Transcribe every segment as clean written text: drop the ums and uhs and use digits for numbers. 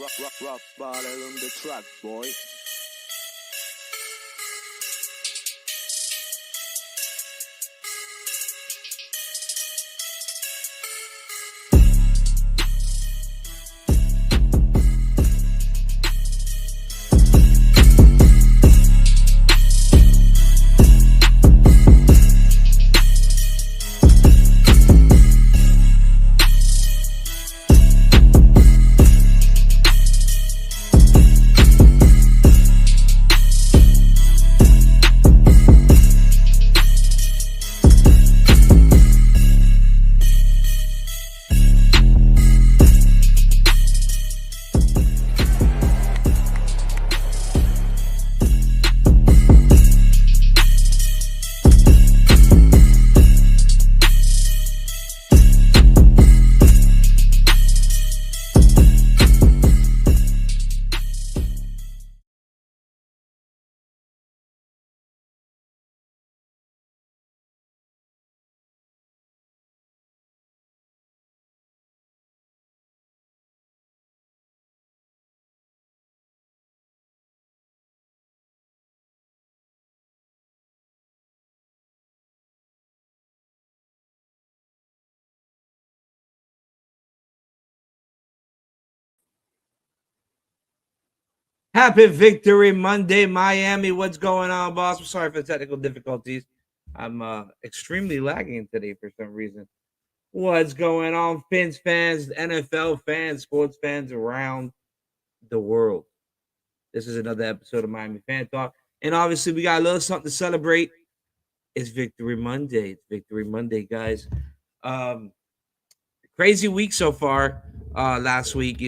Rock bottle on the track, boy. Happy Victory Monday, Miami. What's going on, boss? I'm sorry for the technical difficulties. I'm extremely lagging today for some reason. What's going on, Fins fans, NFL fans, sports fans around the world? This is another episode of Miami Fan Talk. And obviously, we got a little something to celebrate. It's Victory Monday. It's Victory Monday, guys. Um, Crazy week so far. Last week,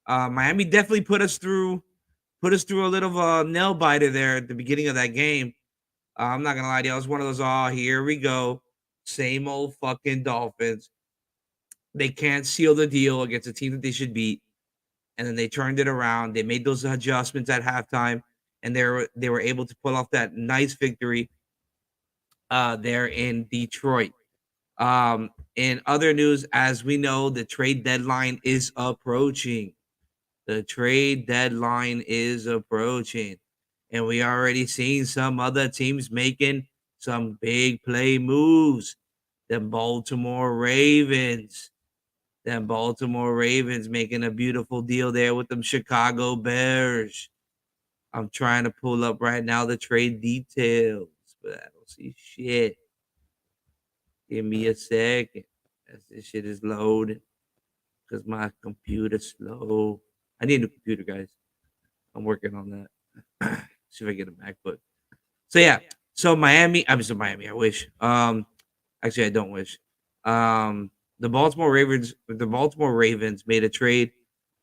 Miami definitely put us through a little nail biter there at the beginning of that game. I'm not gonna lie to you, I was one of those. Oh, here we go, same old fucking Dolphins. They can't seal the deal against a team that they should beat, and then they turned it around. They made those adjustments at halftime, and they were able to pull off that nice victory there in Detroit. In other news, as we know, the trade deadline is approaching. The trade deadline is approaching, and we already seen some other teams making some big play moves. The Baltimore Ravens. Them Baltimore Ravens making a beautiful deal there with them Chicago Bears. I'm trying to pull up right now the trade details, but I don't see shit. Give me a second as this shit is loading because my computer's slow. I need a new computer, guys. I'm working on that. See if I get a MacBook. So yeah, so Miami. I'm so Miami. I wish. Actually, I don't wish. Um, the Baltimore Ravens made a trade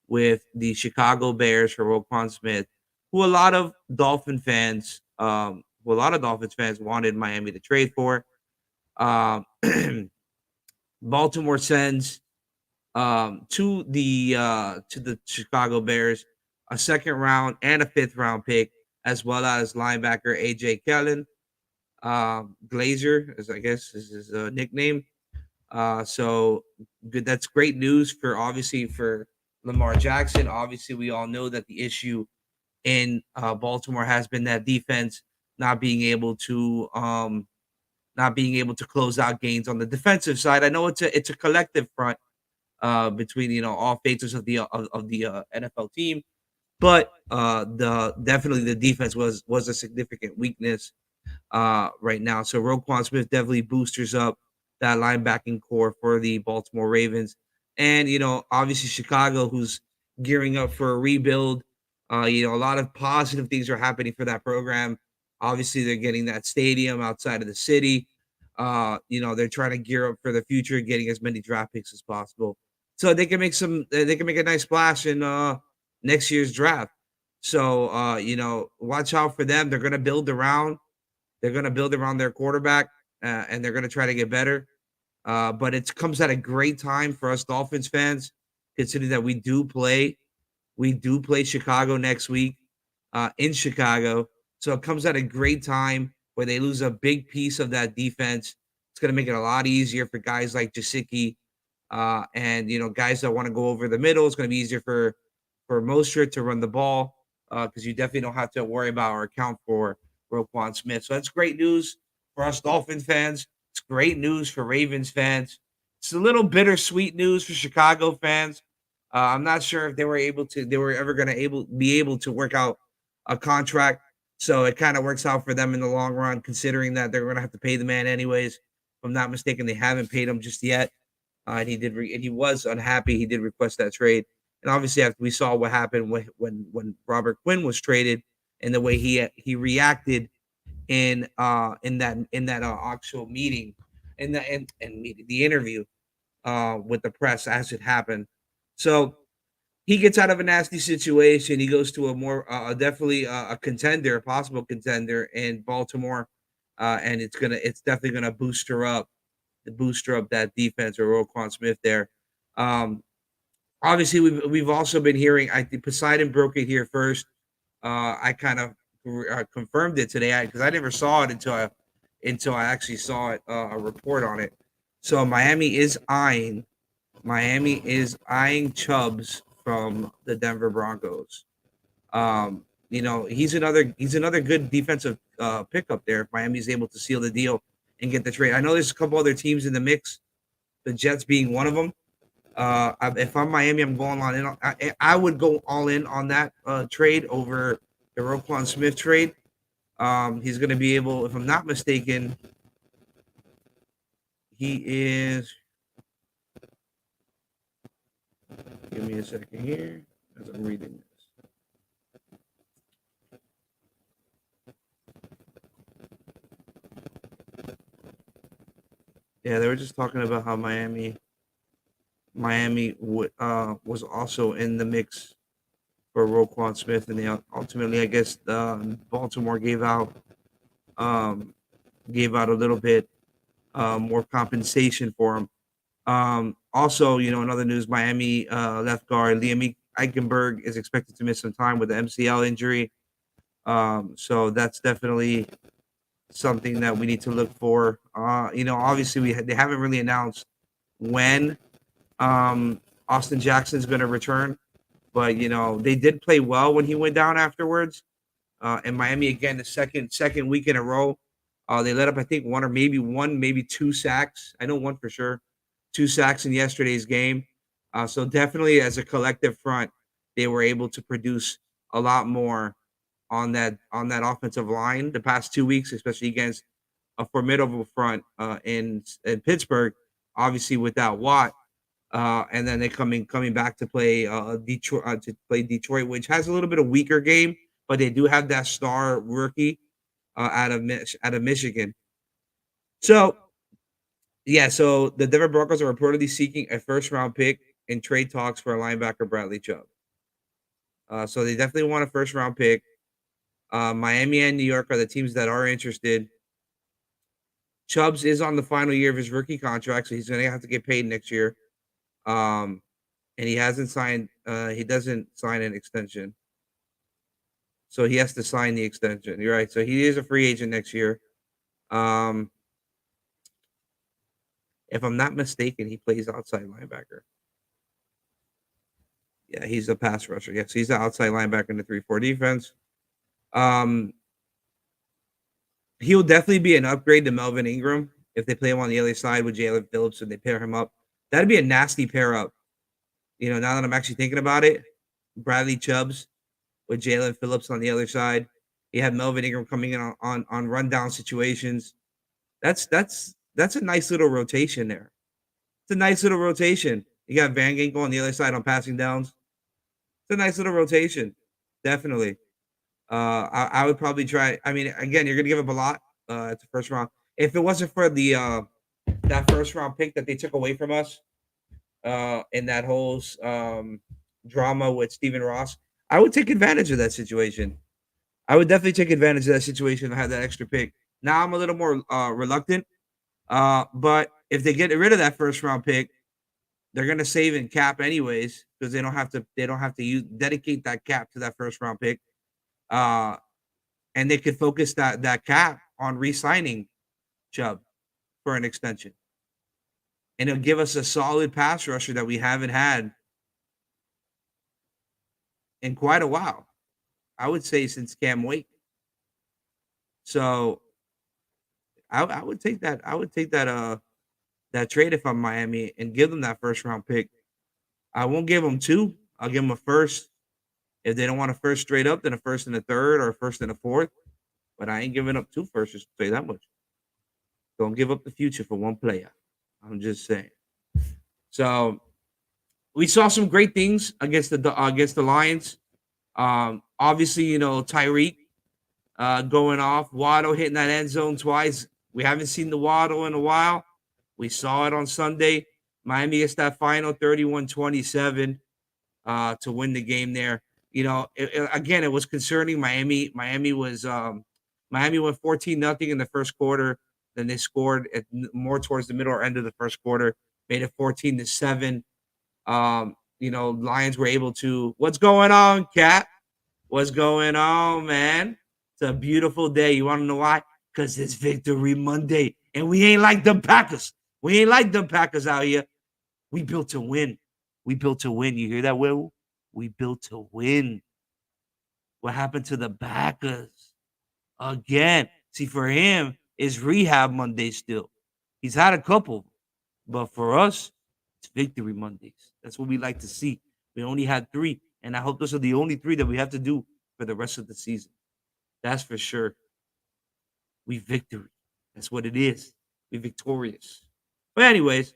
with the Chicago Bears for Roquan Smith, who a lot of Dolphins fans wanted Miami to trade for. Um, Baltimore sends to the Chicago Bears a second round and a fifth round pick, as well as linebacker AJ Kellen. Glazer, as I guess is his nickname. So good. That's great news for obviously for Lamar Jackson. Obviously, we all know that the issue in Baltimore has been that defense not being able to close out gains on the defensive side. I know it's a collective front between all phases of the NFL team, but the definitely the defense was a significant weakness right now. So Roquan Smith definitely boosters up that linebacking core for the Baltimore Ravens, and obviously Chicago, who's gearing up for a rebuild. A lot of positive things are happening for that program. Obviously, they're getting that stadium outside of the city. They're trying to gear up for the future, getting as many draft picks as possible, so they can make a nice splash in next year's draft. So watch out for them. They're going to build around their quarterback, and they're going to try to get better. But it comes at a great time for us Dolphins fans, considering that we do play Chicago next week in Chicago. So it comes at a great time where they lose a big piece of that defense. It's going to make it a lot easier for guys like Jasicki, and guys that want to go over the middle. It's going to be easier for Mostert to run the ball because you definitely don't have to worry about or account for Roquan Smith. So that's great news for us Dolphin fans. It's great news for Ravens fans. It's a little bittersweet news for Chicago fans. I'm not sure if they were ever going to be able to work out a contract. So it kind of works out for them in the long run, considering that they're going to have to pay the man anyways. If I'm not mistaken, they haven't paid him just yet, and he was unhappy. He did request that trade, and obviously after we saw what happened when Robert Quinn was traded and the way he reacted in that actual meeting, the interview with the press as it happened. So he gets out of a nasty situation. He goes to a more definitely a contender, a possible contender in Baltimore, and it's definitely gonna booster up that defense or Roquan Smith there. Um, Obviously, we've also been hearing. I think Poseidon broke it here first. I kind of confirmed it today because I never saw it until I actually saw it a report on it. So Miami is eyeing Chubbs from the Denver Broncos. He's another good defensive pickup there if Miami's able to seal the deal and get the trade. I know there's a couple other teams in the mix, the Jets being one of them. If I'm Miami, I'm going all in. I would go all in on that trade over the Roquan Smith trade. He's going to be able, if I'm not mistaken, he is. Give me a second here as I'm reading this. Yeah, they were just talking about how Miami was also in the mix for Roquan Smith, and they ultimately, I guess, Baltimore um, gave out a little bit more compensation for him. Also, in other news, Miami left guard Liam Eichenberg is expected to miss some time with the MCL injury. So that's definitely something that we need to look for. Obviously, they haven't really announced when Austin Jackson's going to return, but they did play well when he went down afterwards. And Miami again, the second week in a row, they let up I think maybe two sacks. I know one for sure, 2 sacks in yesterday's game. So definitely as a collective front, they were able to produce a lot more on that offensive line the past 2 weeks, especially against a formidable front in Pittsburgh. Obviously without Watt, and then they coming back to play Detroit, which has a little bit of weaker game, but they do have that star rookie out of Michigan. So yeah, so the Denver Broncos are reportedly seeking a first round pick in trade talks for a linebacker Bradley Chubb. So they definitely want a first round pick. Miami and New York are the teams that are interested. Chubbs is on the final year of his rookie contract, so he's going to have to get paid next year. Um, and he hasn't signed. He doesn't sign an extension, so he has to sign the extension. You're right. So he is a free agent next year. Um, if I'm not mistaken, he plays outside linebacker. Yeah, he's a pass rusher. Yes, he's the outside linebacker in the 3-4 defense. Um, he'll definitely be an upgrade to Melvin Ingram if they play him on the other side with Jalen Phillips and they pair him up. That'd be a nasty pair up. Now that I'm actually thinking about it, Bradley Chubbs with Jalen Phillips on the other side. You have Melvin Ingram coming in on rundown situations. That's a nice little rotation there. It's a nice little rotation. You got Van Ginkel on the other side on passing downs. It's a nice little rotation, definitely. I would probably try. I mean, again, you're gonna give up a lot at the first round. If it wasn't for the that first round pick that they took away from us in that whole drama with Stephen Ross, I would take advantage of that situation. I would definitely take advantage of that situation and have that extra pick. Now I'm a little more reluctant, but if they get rid of that first round pick, they're gonna save in cap anyways because they don't have to dedicate that cap to that first round pick, uh, and they could focus that cap on re-signing Chubb for an extension, and it'll give us a solid pass rusher that we haven't had in quite a while. I would say since Cam Wake. So I would take that. I would take that trade if I'm Miami and give them that first round pick. I won't give them two. I'll give them a first. If they don't want a first straight up, then a first and a third or a first and a fourth. But I ain't giving up two firsts, just to say that much. Don't give up the future for one player. I'm just saying. So we saw some great things against the Lions. Obviously, Tyreek going off, Waddle hitting that end zone twice. We haven't seen the Waddle in a while. We saw it on Sunday. Miami gets that final 31-27 to win the game there. Again, it was concerning. Miami went 14-0 in the first quarter. Then they scored more towards the middle or end of the first quarter, made it 14-7. Lions were able to. What's going on, Cat? What's going on, man? It's a beautiful day. You want to know why? Because it's Victory Monday, and we ain't like the Packers. We ain't like the Packers out here. We built to win. We built to win. You hear that, Will? We built to win. What happened to the Packers? Again. See, for him, it's rehab Monday still. He's had a couple, but for us, it's Victory Mondays. That's what we like to see. We only had 3, and I hope those are the only 3 that we have to do for the rest of the season. That's for sure. We victory. That's what it is. We victorious. But anyways,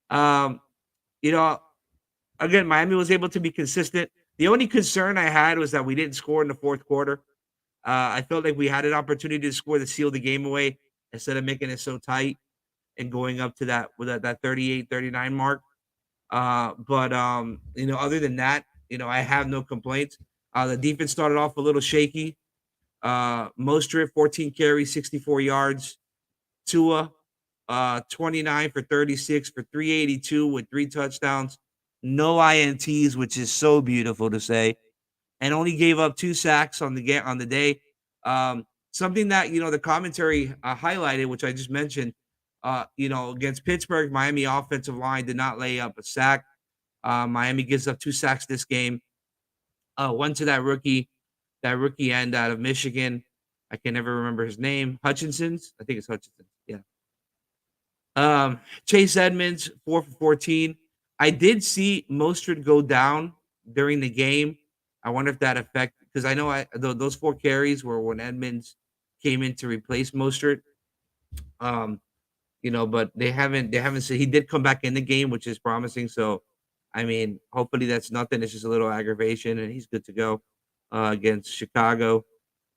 um, you know, again, Miami was able to be consistent. The only concern I had was that we didn't score in the fourth quarter. I felt like we had an opportunity to score to seal the game away instead of making it so tight and going up to that 38-39 mark. But other than that, I have no complaints. The defense started off a little shaky. Mostert, 14 carries, 64 yards. Tua, 29 for 36 for 382 with 3 touchdowns. No INTs, which is so beautiful to say, and only gave up 2 sacks on the day. Something that the commentary highlighted, which I just mentioned. Against Pittsburgh, Miami offensive line did not lay up a sack. Miami gives up 2 sacks this game. One to that rookie end out of Michigan. I can never remember his name. Hutchinson's. I think it's Hutchinson. Yeah. Chase Edmonds, 4 for 14. I did see Mostert go down during the game. I wonder if that affected, because I know those 4 carries were when Edmonds came in to replace Mostert. But they haven't said he did come back in the game, which is promising. So, I mean, hopefully that's nothing. It's just a little aggravation, and he's good to go against Chicago.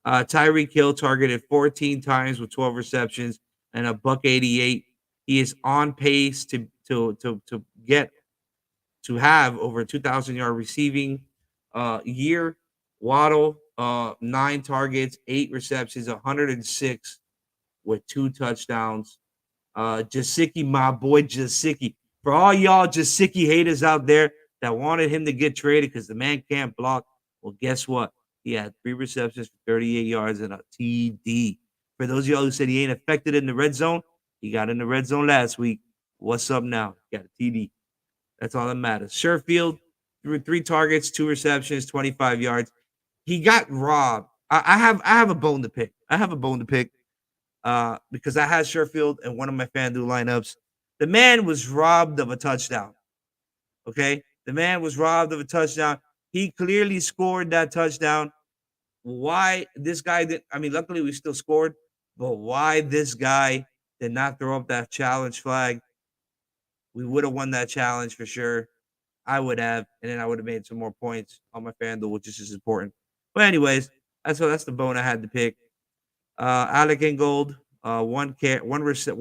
Tyreek Hill targeted 14 times with 12 receptions and a buck 88. He is on pace to have over a 2,000-yard receiving year. Waddle, 9 targets, 8 receptions, 106 with 2 touchdowns. Jasicki, my boy Jasicki. For all y'all Jasicki haters out there that wanted him to get traded because the man can't block, well, guess what? He had 3 receptions for 38 yards and a TD. For those of y'all who said he ain't affected in the red zone, he got in the red zone last week. What's up now? Got a TD. That's all that matters. Sherfield threw 3 targets, 2 receptions, 25 yards. He got robbed. I have a bone to pick. Because I had Sherfield in one of my FanDuel lineups. The man was robbed of a touchdown. Okay? The man was robbed of a touchdown. He clearly scored that touchdown. Why this guy did? I mean, luckily we still scored, but why this guy did not throw up that challenge flag? We would have won that challenge for sure. I would have, and then I would have made some more points on my FanDuel, which is just important. But anyways, that's the bone I had to pick. Alec Ingold, one reception,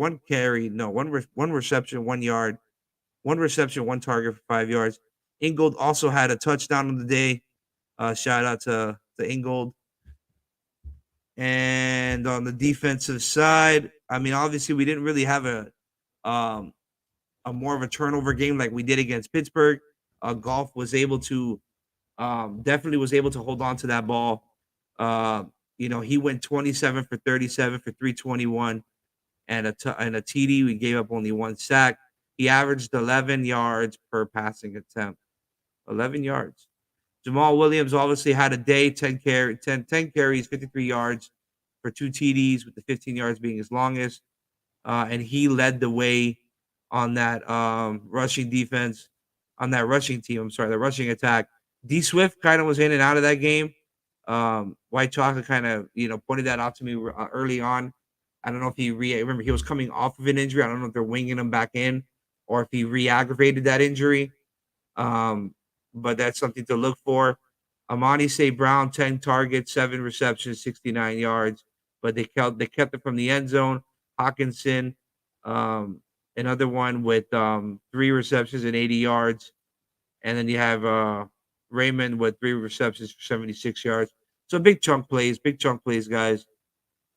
1 yard, 1 reception, 1 target for 5 yards. Ingold also had a touchdown on the day. Shout out to Ingold. And on the defensive side, I mean, obviously we didn't really have a more of a turnover game like we did against Pittsburgh. Golf was able to definitely was able to hold on to that ball. He went 27 for 37 for 321 and a TD. We gave up only 1 sack. He averaged 11 yards per passing attempt. 11 yards. Jamal Williams obviously had a day, 10 carries, 53 yards for 2 TDs, with the 15 yards being his longest. And he led the way on that rushing defense, on that rushing team. I'm sorry, the rushing attack. D Swift kind of was in and out of that game. White Chocolate kind of pointed that out to me early on. I don't know if remember he was coming off of an injury. I don't know if they're winging him back in or if he re-aggravated that injury. Um, but that's something to look for. Amani St. Brown, 10 targets, 7 receptions, 69 yards, but they kept it from the end zone. Hawkinson, um, another one with 3 receptions and 80 yards. And then you have Raymond with 3 receptions for 76 yards. So big chunk plays, guys.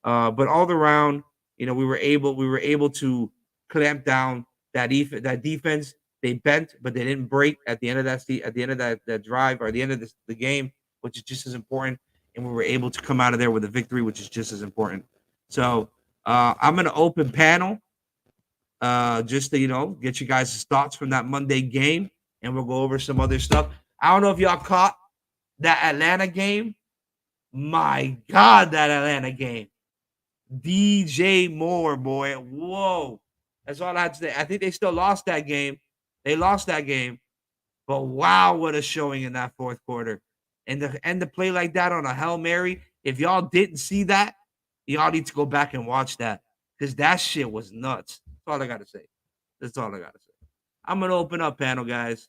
But all around, we were able to clamp down that defense. They bent, but they didn't break at the end of at the end of that drive, or the end of the game, which is just as important. And we were able to come out of there with a victory, which is just as important. So I'm gonna open panel, just to get you guys' thoughts from that Monday game, and we'll go over some other stuff. I don't know if y'all caught that Atlanta game. My God, that Atlanta game. DJ Moore, boy. Whoa. That's all I have to say. I think they still lost that game. They lost that game. But wow, what a showing in that fourth quarter. And to end the play like that on a Hail Mary. If y'all didn't see that, y'all need to go back and watch that. Because that shit was nuts. That's all I gotta say. That's all I gotta say. I'm gonna open up panel, guys.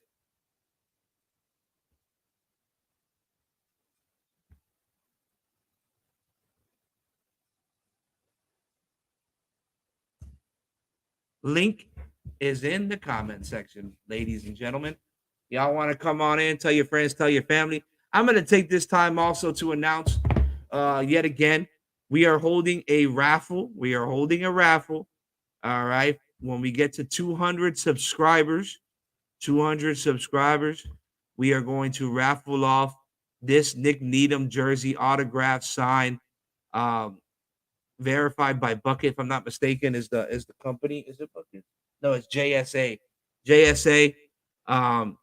Link is in the comment section, ladies and gentlemen. Y'all want to come on in, tell your friends, tell your family. I'm going to take this time also to announce yet again, we are holding a raffle. We are holding a raffle. All right. When we get to 200 subscribers, we are going to raffle off this Nick Needham jersey autograph signed, um, verified by Bucket, if I'm not mistaken, is the company. Is it Bucket? No, it's JSA. JSA. Um,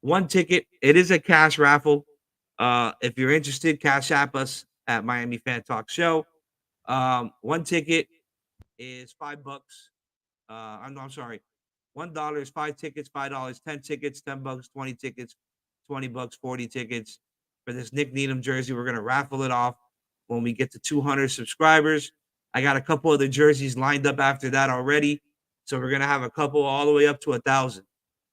one ticket. It is a cash raffle. If you're interested, cash app us at Miami Fan Talk Show. One ticket is $5. I'm sorry. $1 is 5 tickets, $5, 10 tickets, $10, 20 tickets, $20, 40 tickets for this Nick Needham jersey. We're gonna raffle it off when we get to 200 subscribers. I got a couple of the jerseys lined up after that already, so we're gonna have a couple all the way up to 1,000.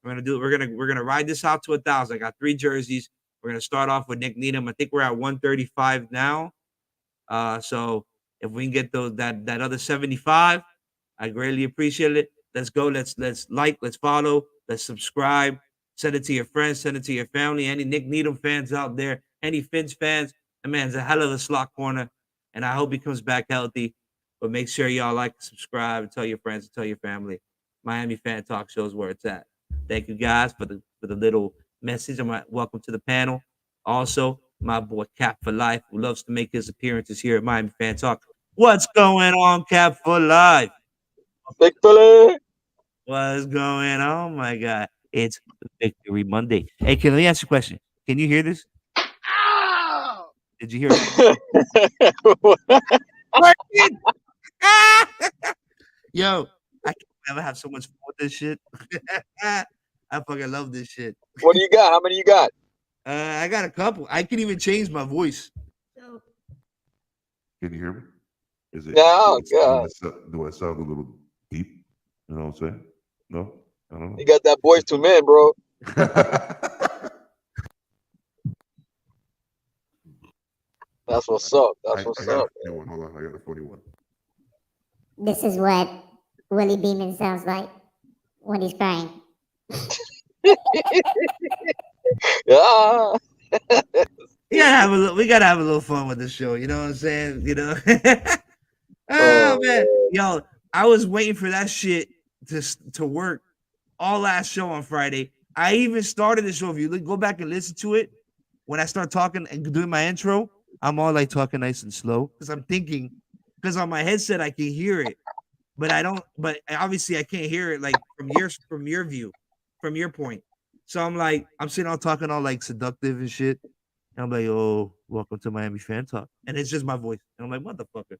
We're gonna ride this out to 1,000. I got 3 jerseys. We're gonna start off with Nick Needham. I think we're at 135 now. So if we can get that other 75, I greatly appreciate it. Let's go. Let's like, let's follow, let's subscribe. Send it to your friends, send it to your family. Any Nick Needham fans out there, any Finch fans, that man's a hell of a slot corner. And I hope he comes back healthy. But make sure y'all like, subscribe, and tell your friends, and tell your family. Miami Fan Talk shows where it's at. Thank you guys for the little message. Welcome to the panel. Also, my boy Cap for Life, who loves to make his appearances here at Miami Fan Talk. What's going on, Cap for Life? Big Billy. What's going on, my guy? It's Victory Monday. Hey, can I ask you a question? Can you hear this? Did you hear it? Yo, I can't ever have so much fun with this shit. I fucking love this shit. What do you got? How many you got? I got a couple. I can even change my voice. Can you hear me? Is it? Yeah, Do I sound a little deep? You know what I'm saying? No, I don't know. You got that Boys to Men, bro. That's what's up. That's what's I got up. a 41. Hold on, I got a 41. This is what Willie Beeman sounds like when he's crying. Yeah. We gotta have a little fun with this show. You know what I'm saying? Oh, Man, yo, I was waiting for that shit to work all last show on Friday. I even started the show. If you go back and listen to it, when I start talking and doing my intro, I'm all like talking nice and slow because I'm thinking, because on my headset I can hear it, but I don't. But obviously I can't hear it like from your view, from your point. So I'm like, I'm sitting on talking all like seductive and shit. And I'm like, oh, welcome to Miami Fan Talk. And it's just my voice. And I'm like, motherfucker.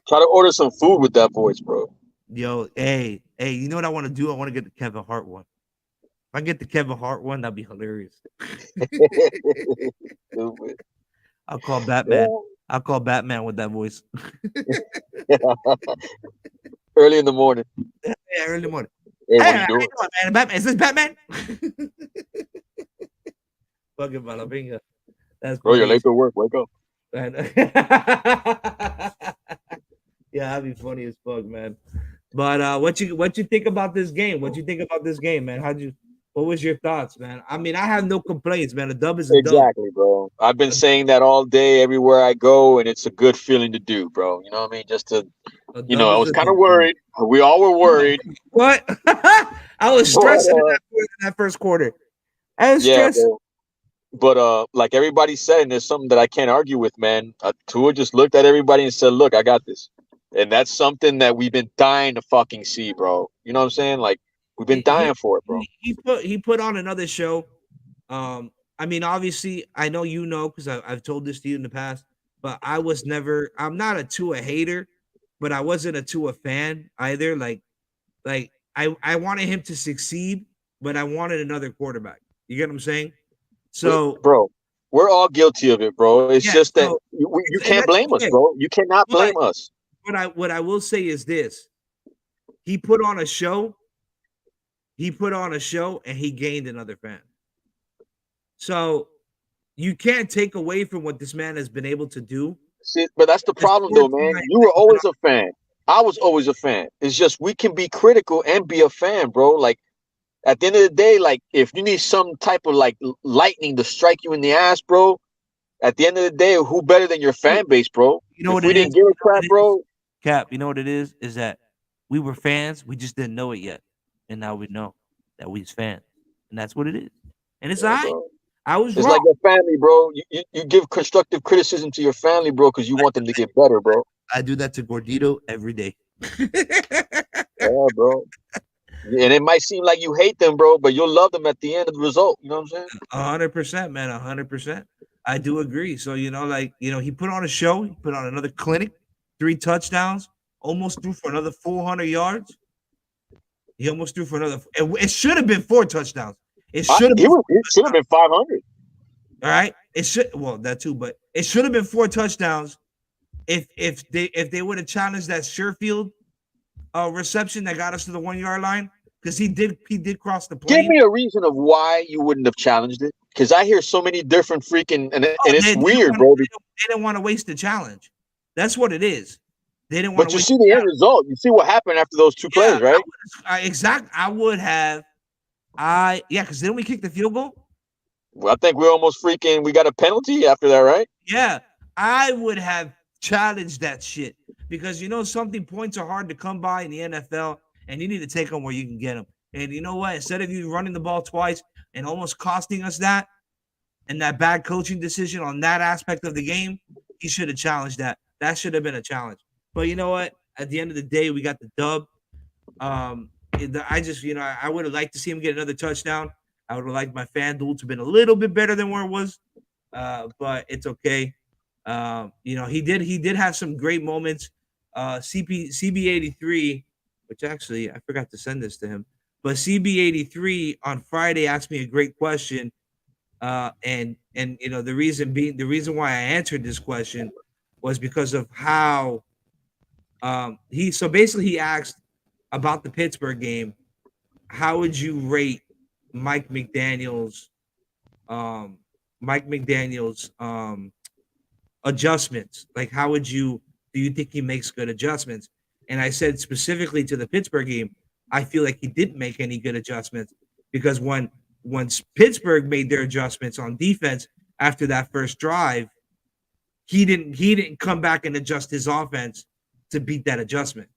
Try to order some food with that voice, bro. Yo, hey, you know what I want to do? I want to get the Kevin Hart one. If I get the Kevin Hart one, that'd be hilarious. Stupid. I'll call Batman. I'll call Batman with that voice. Early in the morning. Yeah, early in the morning. Hey, what Hey, are you how doing? you doing, man? Batman. Is this Batman? Fucking Balabinga. That's Bro, you're funny. late to work. Wake up. Yeah, that'd be funny as fuck, man. But what you think about this game? What you think about this game, man? What was your thoughts, man? I mean, I have no complaints, man. A dub is a dub. Exactly, bro. I've been saying that all day, everywhere I go, and it's a good feeling to do, bro. You know what I mean? Just to, A you dub know, I is was a kind of dub, man. worried. We all were worried. What? I was But, stressing in that first quarter. I was yeah, stressed. bro. But like everybody said, and there's something that I can't argue with, man. Tua just looked at everybody and said, "Look, I got this," and that's something that we've been dying to fucking see, bro. You know what I'm saying? Like we've been dying for it, bro. He put on another show. I mean, obviously, I know you know because I've told this to you in the past, but I'm not a Tua hater, but I wasn't a Tua fan either. Like I wanted him to succeed, but I wanted another quarterback. You get what I'm saying? So Bro, we're all guilty of it, bro. It's yeah, just that so you and can't that's blame us, okay. bro. You cannot But blame us. what I will say is this: he put on a show. He put on a show, and he gained another fan. So you can't take away from what this man has been able to do. See, but that's the This problem, four though, man. times You that were he's been always a fan. I was always a fan. It's just we can be critical and be a fan, bro. Like at the end of the day, like if you need some type of like lightning to strike you in the ass, bro. At the end of the day, who better than your on, fan base, bro? you know If what we it didn't is? give You a know what crap, it is? bro. Cap, you know what it is? Is that we were fans, we just didn't know it yet. And now we know that we was fans. And that's what it is. And it's all Yeah, right. bro. I was It's wrong. like your family, bro. You give constructive criticism to your family, bro, because you want them to get better, bro. I do that to Gordito every day. Yeah, bro. And it might seem like you hate them, bro, but you'll love them at the end of the result. You know what I'm saying? 100%, man. 100%. I do agree. So, he put on a show, he put on another clinic, 3 touchdowns, almost threw for another 400 yards. He almost threw for another. It should have been 4 touchdowns. It should have been. It should have been 500. All right. It should. Well, that too, but it should have been 4 touchdowns if they would have challenged that Sherfield reception that got us to the 1 yard line because he did cross the Give plane. me a reason of why you wouldn't have challenged it. Because I hear so many different freaking and it's weird, bro. They didn't want to waste the challenge. That's what it is. They didn't want But to you waste. see the end result. You see what happened after those 2 plays, right? I would have. Because then we kicked the field goal. Well, I think we got a penalty after that, right? Yeah, I would have challenged that shit because something points are hard to come by in the NFL, and you need to take them where you can get them. And you know what? Instead of you running the ball twice and almost costing us that, and that bad coaching decision on that aspect of the game, he should have challenged that. That should have been a challenge. But you know what? At the end of the day, we got the dub. I just, I would have liked to see him get another touchdown. I would have liked my FanDuel to have been a little bit better than where it was. But it's okay. He did have some great moments. CB83, which actually I forgot to send this to him, but CB83 on Friday asked me a great question. And the reason why I answered this question was because of how he asked about the Pittsburgh game. How would you rate Mike McDaniel's adjustments? Like, do you think he makes good adjustments? And I said specifically to the Pittsburgh game, I feel like he didn't make any good adjustments because once Pittsburgh made their adjustments on defense after that first drive, he didn't come back and adjust his offense to beat that adjustment.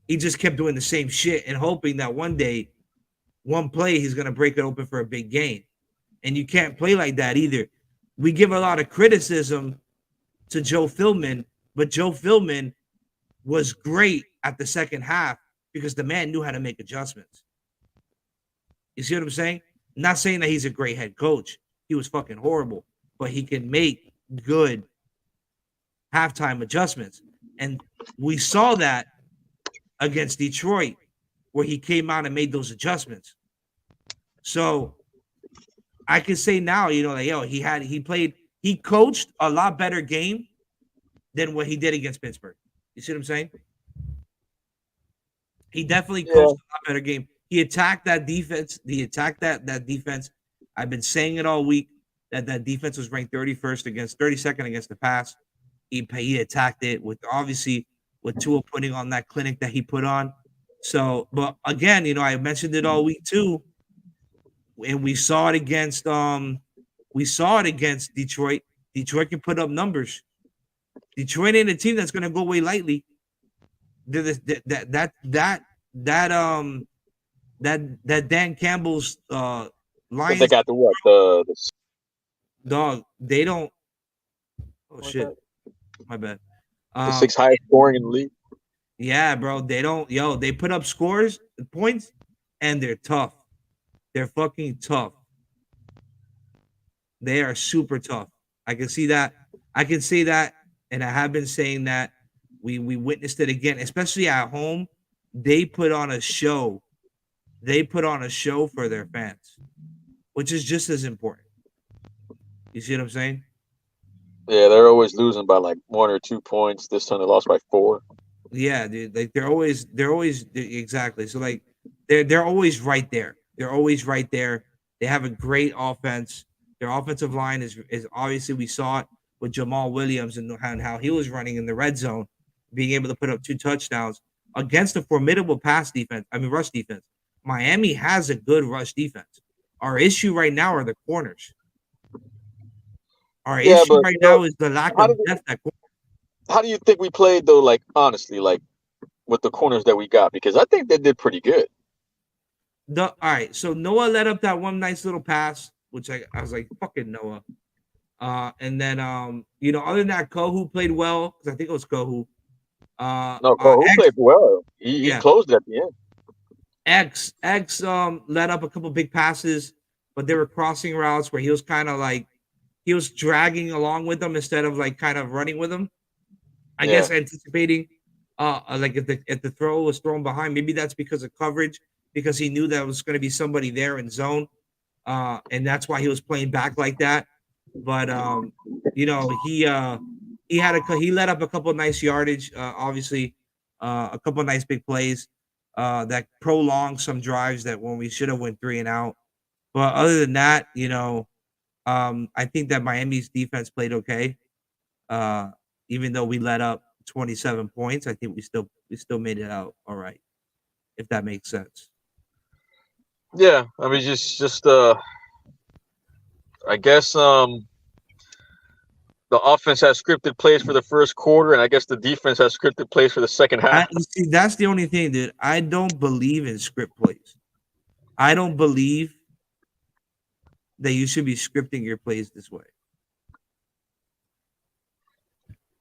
He just kept doing the same shit and hoping that one day, one play, he's going to break it open for a big gain. And you can't play like that either. We give a lot of criticism to Joe Philbin, but Joe Philbin was great at the second half because the man knew how to make adjustments. You see what I'm saying? Not saying that he's a great head coach. He was fucking horrible, but he can make good halftime adjustments. And we saw that against Detroit, where he came out and made those adjustments. So I can say now, like, he coached a lot better game than what he did against Pittsburgh. You see what I'm saying? He definitely coached a lot better game. He attacked that defense. He attacked that defense. I've been saying it all week that defense was ranked 32nd against the pass. He attacked it with Tua putting on that clinic that he put on. So, but again, I mentioned it all week too, and we saw it against Detroit. Detroit can put up numbers. Detroit ain't a team that's going to go away lightly. That Dan Campbell's Lions. They got the dog. They don't. Oh shit, my bad. The 6th highest scoring in the league. Yeah, bro. They don't. They put up points, and they're tough. They're fucking tough. They are super tough. I can see that. I can say that, and I have been saying that. We witnessed it again, especially at home. They put on a show. They put on a show for their fans, which is just as important. You see what I'm saying? Yeah, they're always losing by like 1 or 2 points. This time they lost by 4. Yeah, dude. Like they're always exactly. So like they're always right there. They're always right there. They have a great offense. Their offensive line is obviously, we saw it with Jamal Williams and how he was running in the red zone, being able to put up 2 touchdowns against a formidable rush defense. Miami has a good rush defense. Our issue right now are the corners. Our issue right now is the lack of depth at corner. How do you think we played though? Like honestly, like with the corners that we got, because I think they did pretty good. All right, so Noah let up that one nice little pass, which I was like, fucking Noah. And then other than that, Kohu played well, because I think it was Kohu. No, Kohu played well. He closed at the end. X let up a couple big passes, but they were crossing routes where he was kind of like he was dragging along with them instead of like kind of running with them. I guess anticipating like if the throw was thrown behind, maybe that's because of coverage, because he knew that was going to be somebody there in zone, and that's why he was playing back like that. But he let up a couple of nice yardage, obviously, a couple of nice big plays that prolonged some drives that when we should have went 3 and out. But other than that, I think that Miami's defense played okay. Even though we let up 27 points, I think we still made it out all right, if that makes sense. Yeah, I mean, just I guess the offense has scripted plays for the first quarter, and I guess the defense has scripted plays for the second half. See, that's the only thing, dude. I don't believe in script plays. I don't believe that you should be scripting your plays this way.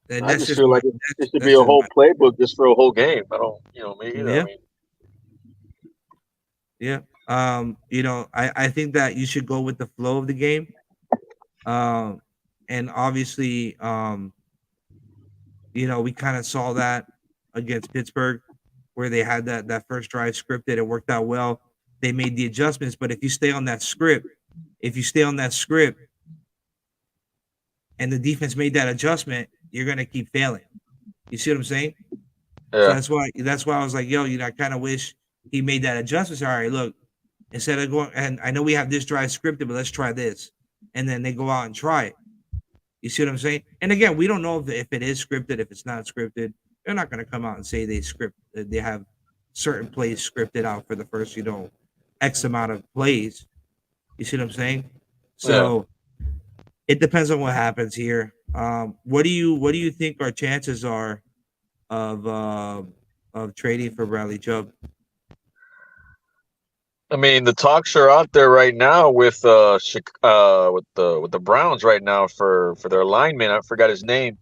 And I just feel like it should be a whole playbook just for a whole game. I don't, me either. Yeah. I mean, yeah. I think that you should go with the flow of the game. And obviously, we kind of saw that against Pittsburgh, where they had that first drive scripted. It worked out well. They made the adjustments, but if you stay on that script, and the defense made that adjustment, you're gonna keep failing. You see what I'm saying? Yeah. So that's why I was like, yo, I kind of wish he made that adjustment. So, all right, look, instead of going, and I know we have this drive scripted, but let's try this, and then they go out and try it. You see what I'm saying? And again, we don't know if it is scripted, if it's not scripted. They're not going to come out and say they have certain plays scripted out for the first, X amount of plays. You see what I'm saying? So it depends on what happens here. What do you think our chances are of trading for Bradley Chubb? I mean, the talks are out there right now with the Browns right now for their lineman. I forgot his name.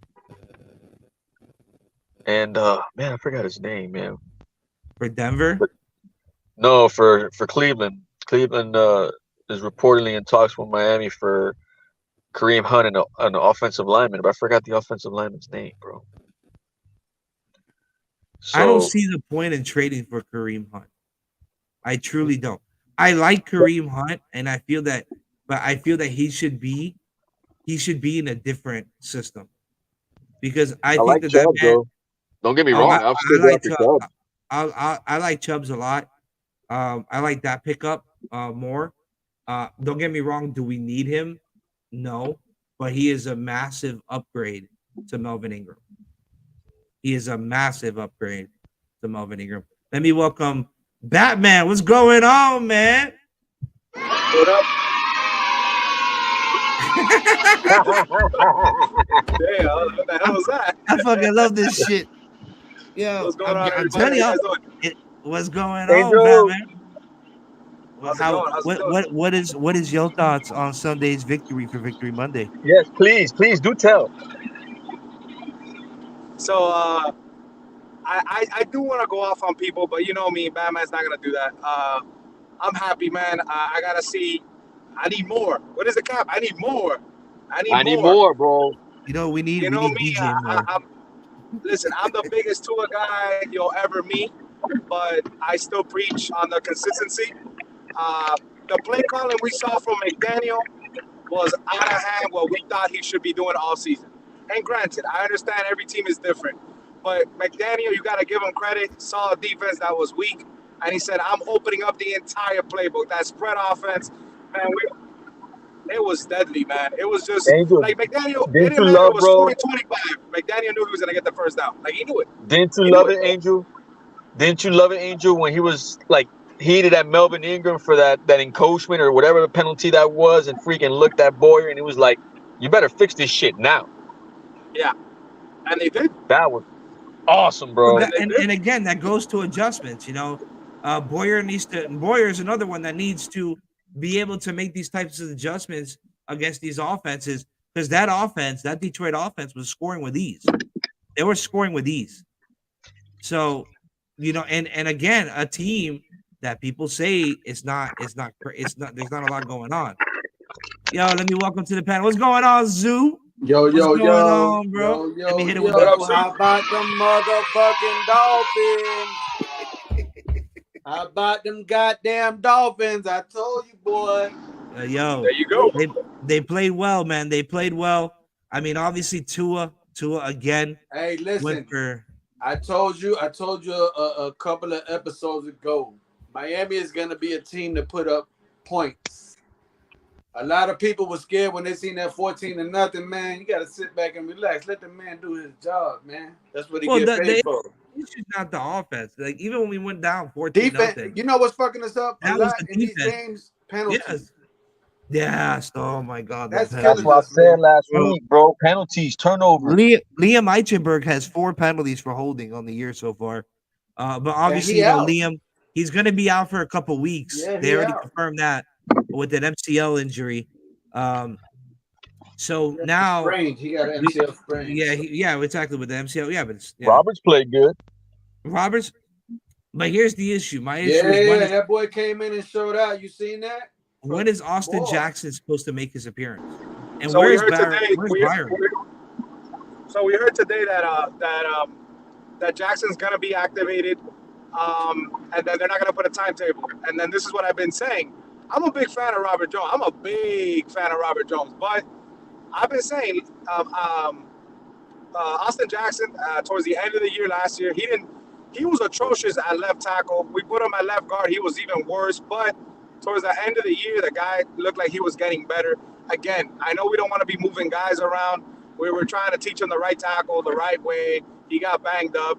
And man, I forgot his name, man. For Denver? No, for Cleveland. Cleveland is reportedly in talks with Miami for Kareem Hunt and an offensive lineman, but I forgot the offensive lineman's name, bro. I don't So see the point in trading for Kareem Hunt. I truly don't. I like Kareem Hunt, and I feel that, but I feel that he should be in a different system because I I think like that Chubb, man. though. Don't get me Oh, wrong. I'll I still go like after Chubb. Chubb. I like Chubbs a lot. I like that pickup more. Don't get me wrong. Do we need him? No, but he is a massive upgrade to Melvin Ingram. He is a massive upgrade to Melvin Ingram. Let me welcome Batman. What's going on, man? What up? Damn, what the hell was that? I fucking love this shit. Yo, What's going on, I'm everybody? telling How you y'all, guys doing? what's going on, Angel, Batman? How's it going? How's it doing? What is your thoughts on Sunday's victory for Victory Monday? yes, please do tell. So, I do want to go off on people, but you know me, Batman's not gonna do that. I'm happy, man. I gotta see. I need more. What is the cap? I need more. I need I need more. more, bro. You know, we You need know me. DJ more. Listen. I'm the biggest Tua guy you'll ever meet, but I still preach on the consistency. The play calling we saw from McDaniel was out of hand what we thought he should be doing all season. And granted, I understand every team is different, but McDaniel, you got to give him credit. Saw a defense that was weak, and he said, "I'm opening up the entire playbook." That spread offense, man, it was deadly, man. It was just Angel, like McDaniel. It didn't didn't you matter. It love, was bro? 40-25. McDaniel knew he was gonna get the first down. Like he knew it. Didn't you He knew love it, it, bro. Angel? Didn't you love it, Angel, when he was like heated at Melvin Ingram for that encroachment or whatever the penalty that was, and freaking looked at Boyer and he was like, "You better fix this shit now." Yeah, and they did. That was awesome, Well, bro. And they did. and again, that goes to adjustments. You know, Boyer is another one that needs to be able to make these types of adjustments against these offenses because that Detroit offense was scoring with ease. They were scoring with ease. So, you know, and again, a team that people say there's not a lot going on. Yo, let me welcome to the panel. What's going on, Zoo? Yo, What's yo, going yo, on, bro? yo, Let me yo, hit it with What the up, yo. Sue? How about them motherfucking Dolphins? How about them goddamn Dolphins? I told you, boy. yo. There you go. They played well, man. They played well. I mean, obviously Tua again Hey, went listen. for I told you a couple of episodes ago. Miami is gonna be a team to put up points. A lot of people were scared when they seen that 14-0, man. You gotta sit back and relax. Let the man do his job, man. That's what he well. get paid The for. issue's not the offense. Like even when we went down 14 Defense. nothing, You know what's fucking us up a that was lot the in these defense. games? Penalties. Yes. Yes. Oh my God, the That's That's killing what I penalties. us, said man. last Bro, week, bro. Penalties, turnovers. Liam Eichenberg has 4 penalties for holding on the year so far. But And obviously, he you know, out. Liam, he's going to be out for a couple weeks. Yeah, They he already out. confirmed that with an MCL injury. So now, Sprained. He got an MCL sprain. yeah, exactly with the MCL. Yeah, but it's Roberts played good. Roberts. But here's the issue. My issue Yeah, is that boy came in and showed out. You seen that? when is Austin Boy. Jackson supposed to make his appearance? And So we where's heard Byron? today. Where's Byron? So we heard today that Jackson's gonna be activated, and then they're not gonna put a timetable. And then this is what I've been saying. I'm a big fan of Robert Jones. I'm a big fan of Robert Jones, but I've been saying Austin Jackson towards the end of the year last year, he was atrocious at left tackle. We put him at left guard. He was even worse. But towards the end of the year, the guy looked like he was getting better. Again, I know we don't want to be moving guys around. We were trying to teach him the right tackle the right way. He got banged up.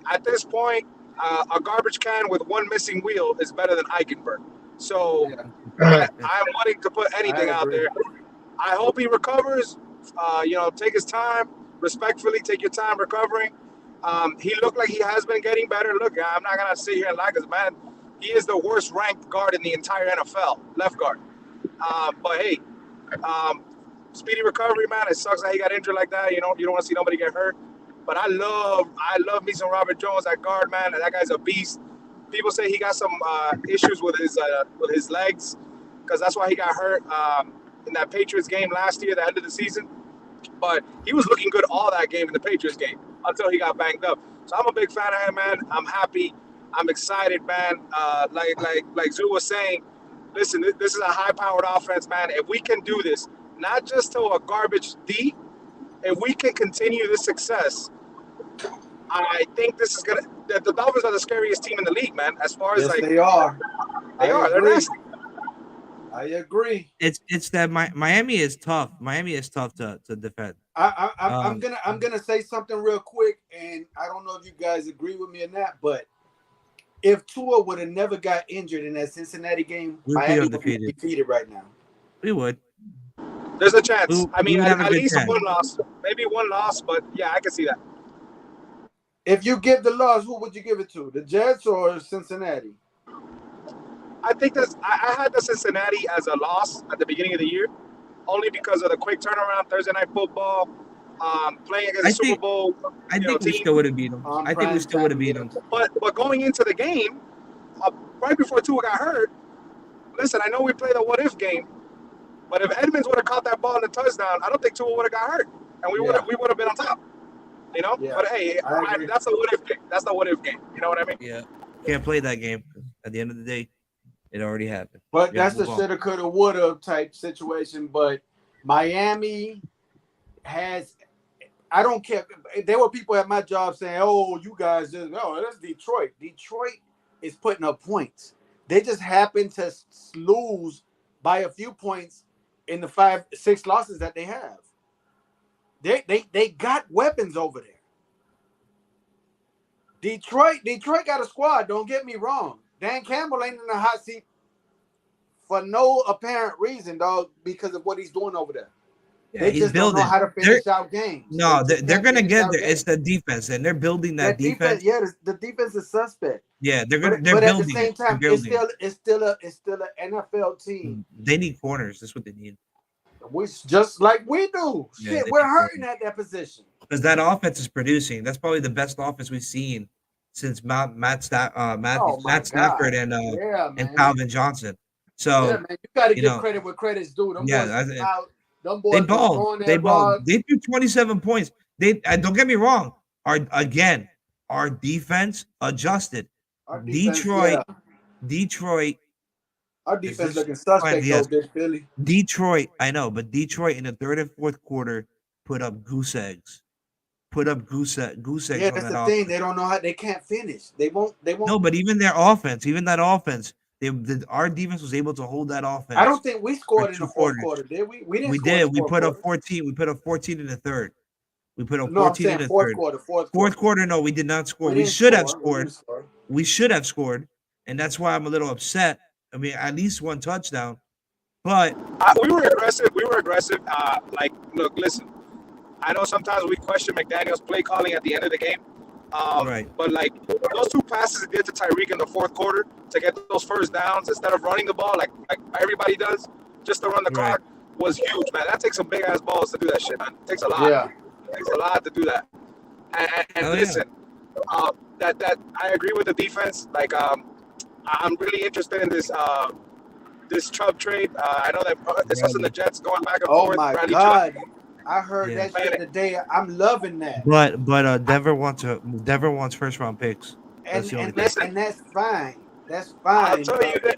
At this point, a garbage can with one missing wheel is better than Eichenberg. So I'm wanting to put anything out there. I hope he recovers. Take his time. Respectfully, take your time recovering. He looked like he has been getting better. Look, I'm not gonna sit here and lie, because man, he is the worst ranked guard in the entire NFL, left guard. But hey, speedy recovery, man. It sucks that he got injured like that. You don't want to see nobody get hurt. But I love me some Robert Jones at guard, man. That guy's a beast. People say he got some issues with his legs, because that's why he got hurt in that Patriots game last year, the end of the season. But he was looking good all that game in the Patriots game until he got banged up. So I'm a big fan of him, man. I'm happy. I'm excited, man. Like Zoo was saying, listen, this is a high-powered offense, man. If we can do this, not just to a garbage D, if we can continue this success, I think this is gonna. The Dolphins are the scariest team in the league, man. As far as Yes, like they are. they're agree. nasty. I agree. It's that Miami is tough. Miami is tough to defend. I'm gonna say something real quick, and I don't know if you guys agree with me or not, but if Tua would have never got injured in that Cincinnati game, Miami would be defeated right now. We would. There's a chance. I mean, at least chance. one loss, maybe one loss, but yeah, I can see that. If you give the loss, who would you give it to? The Jets or Cincinnati? I think I had the Cincinnati as a loss at the beginning of the year, only because of the quick turnaround, Thursday night football, playing against the Super Bowl. I think we still would have beat them. I think we still would have beat them. But going into the game, right before Tua got hurt, listen, I know we played a what-if game, but if Edmonds would have caught that ball in the touchdown, I don't think Tua would have got hurt, and we would have been on top. You know, but hey, that's a what if game. That's the what if game. You know what I mean? Yeah, can't play that game. At the end of the day, it already happened. But that's a shoulda, coulda, woulda type situation. But Miami has. I don't care. There were people at my job saying, "Oh, you guys just that's Detroit." Detroit is putting up points. They just happen to lose by a few points in the 5-6 losses that they have. They got weapons over there. Detroit got a squad. Don't get me wrong. Dan Campbell ain't in the hot seat for no apparent reason, dog, because of what he's doing over there. Yeah, they just don't know how to finish out games. No, they're gonna get there. It's the defense, and they're building that defense. Yeah, the defense is suspect. Yeah, they're building. But at the same time, it's still an NFL team. They need corners. That's what they need. We just like we do. Shit, we're hurting at that position. Because that offense is producing. That's probably the best offense we've seen since Matt Stafford and Calvin Johnson. So yeah, man, you got to give credit where credit's due. Them boys they balled. They balled. They threw 27 points. Don't get me wrong. Our defense adjusted. Detroit. Our defense looking suspect though, Philly. Detroit, I know, but Detroit in the third and fourth quarter put up goose eggs. Yeah, that's the thing. They don't know how. They can't finish. They won't. No, but even that offense, our defense was able to hold that offense. I don't think we scored in the fourth quarter, did we? We didn't. We did. We put up 14. We put up 14 in the third. We put up 14 in the third. Fourth quarter. No, we did not score. We should have scored. We should have scored, and that's why I'm a little upset. I mean, at least one touchdown, but we were aggressive. Look, listen. I know sometimes we question McDaniel's play calling at the end of the game, right? But like those two passes he did to Tyreek in the fourth quarter to get those first downs instead of running the ball like everybody does, just to run the clock was huge, man. That takes some big ass balls to do that shit, man. It takes a lot. Yeah, it takes a lot to do that. And listen, that I agree with the defense. Like, I'm really interested in this Chubb trade. I know that it's us and the Jets going back and forth. Oh my God. I heard that shit today. I'm loving that. But Denver wants first round picks. And that's fine. That's fine.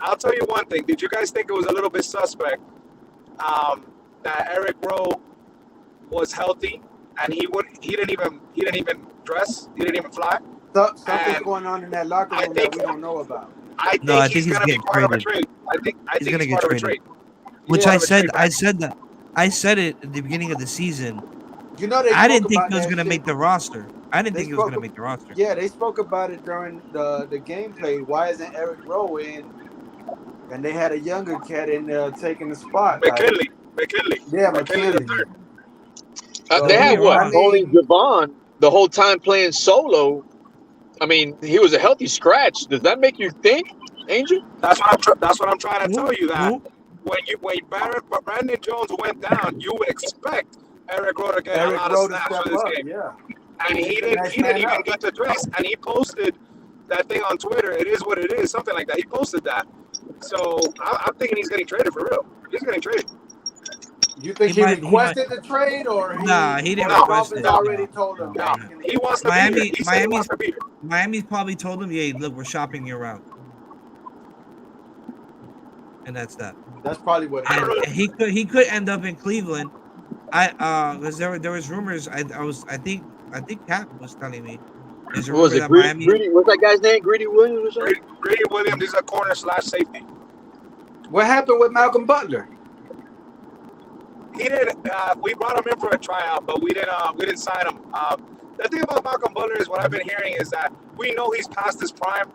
I'll tell you one thing. Did you guys think it was a little bit suspect that Eric Rowe was healthy and he didn't even dress, he didn't even fly? Something's going on in that locker room that we don't know about. I think he's going to be part of a trade. I think he's going to get traded. Which I said that. I said it at the beginning of the season. You know, I didn't think he was going to make the roster. I didn't think he was going to make the roster. Yeah, they spoke about it during the gameplay. Why isn't Eric Rowe in? And they had a younger cat in there taking the spot. McKinley. Yeah, McKinley. They had only Javon the whole time playing solo. I mean, he was a healthy scratch. Does that make you think, Angel? That's what I'm trying to tell you. That when Brandon Jones went down, you would expect Eric Rowe to get a lot of snaps for this game. Yeah. And he didn't even get to dress. And he posted that thing on Twitter. It is what it is. Something like that. He posted that. So I'm thinking he's getting traded for real. He's getting traded. You think he requested the trade, or he didn't the request Dolphins it. already told him? No, he wants to be here. He said he wants to be here. Miami's probably told him, "Hey, look, we're shopping you around," and that's that. That's probably what. And he could end up in Cleveland. Because there was rumors. I think Cap was telling me. There's a What was rumor it? that Greedy, Miami. what's that guy's name? Greedy Williams or something? Grady Williams is a corner/safety. What happened with Malcolm Butler? He didn't. We brought him in for a tryout, but we didn't sign him. The thing about Malcolm Butler is what I've been hearing is that we know he's past his prime,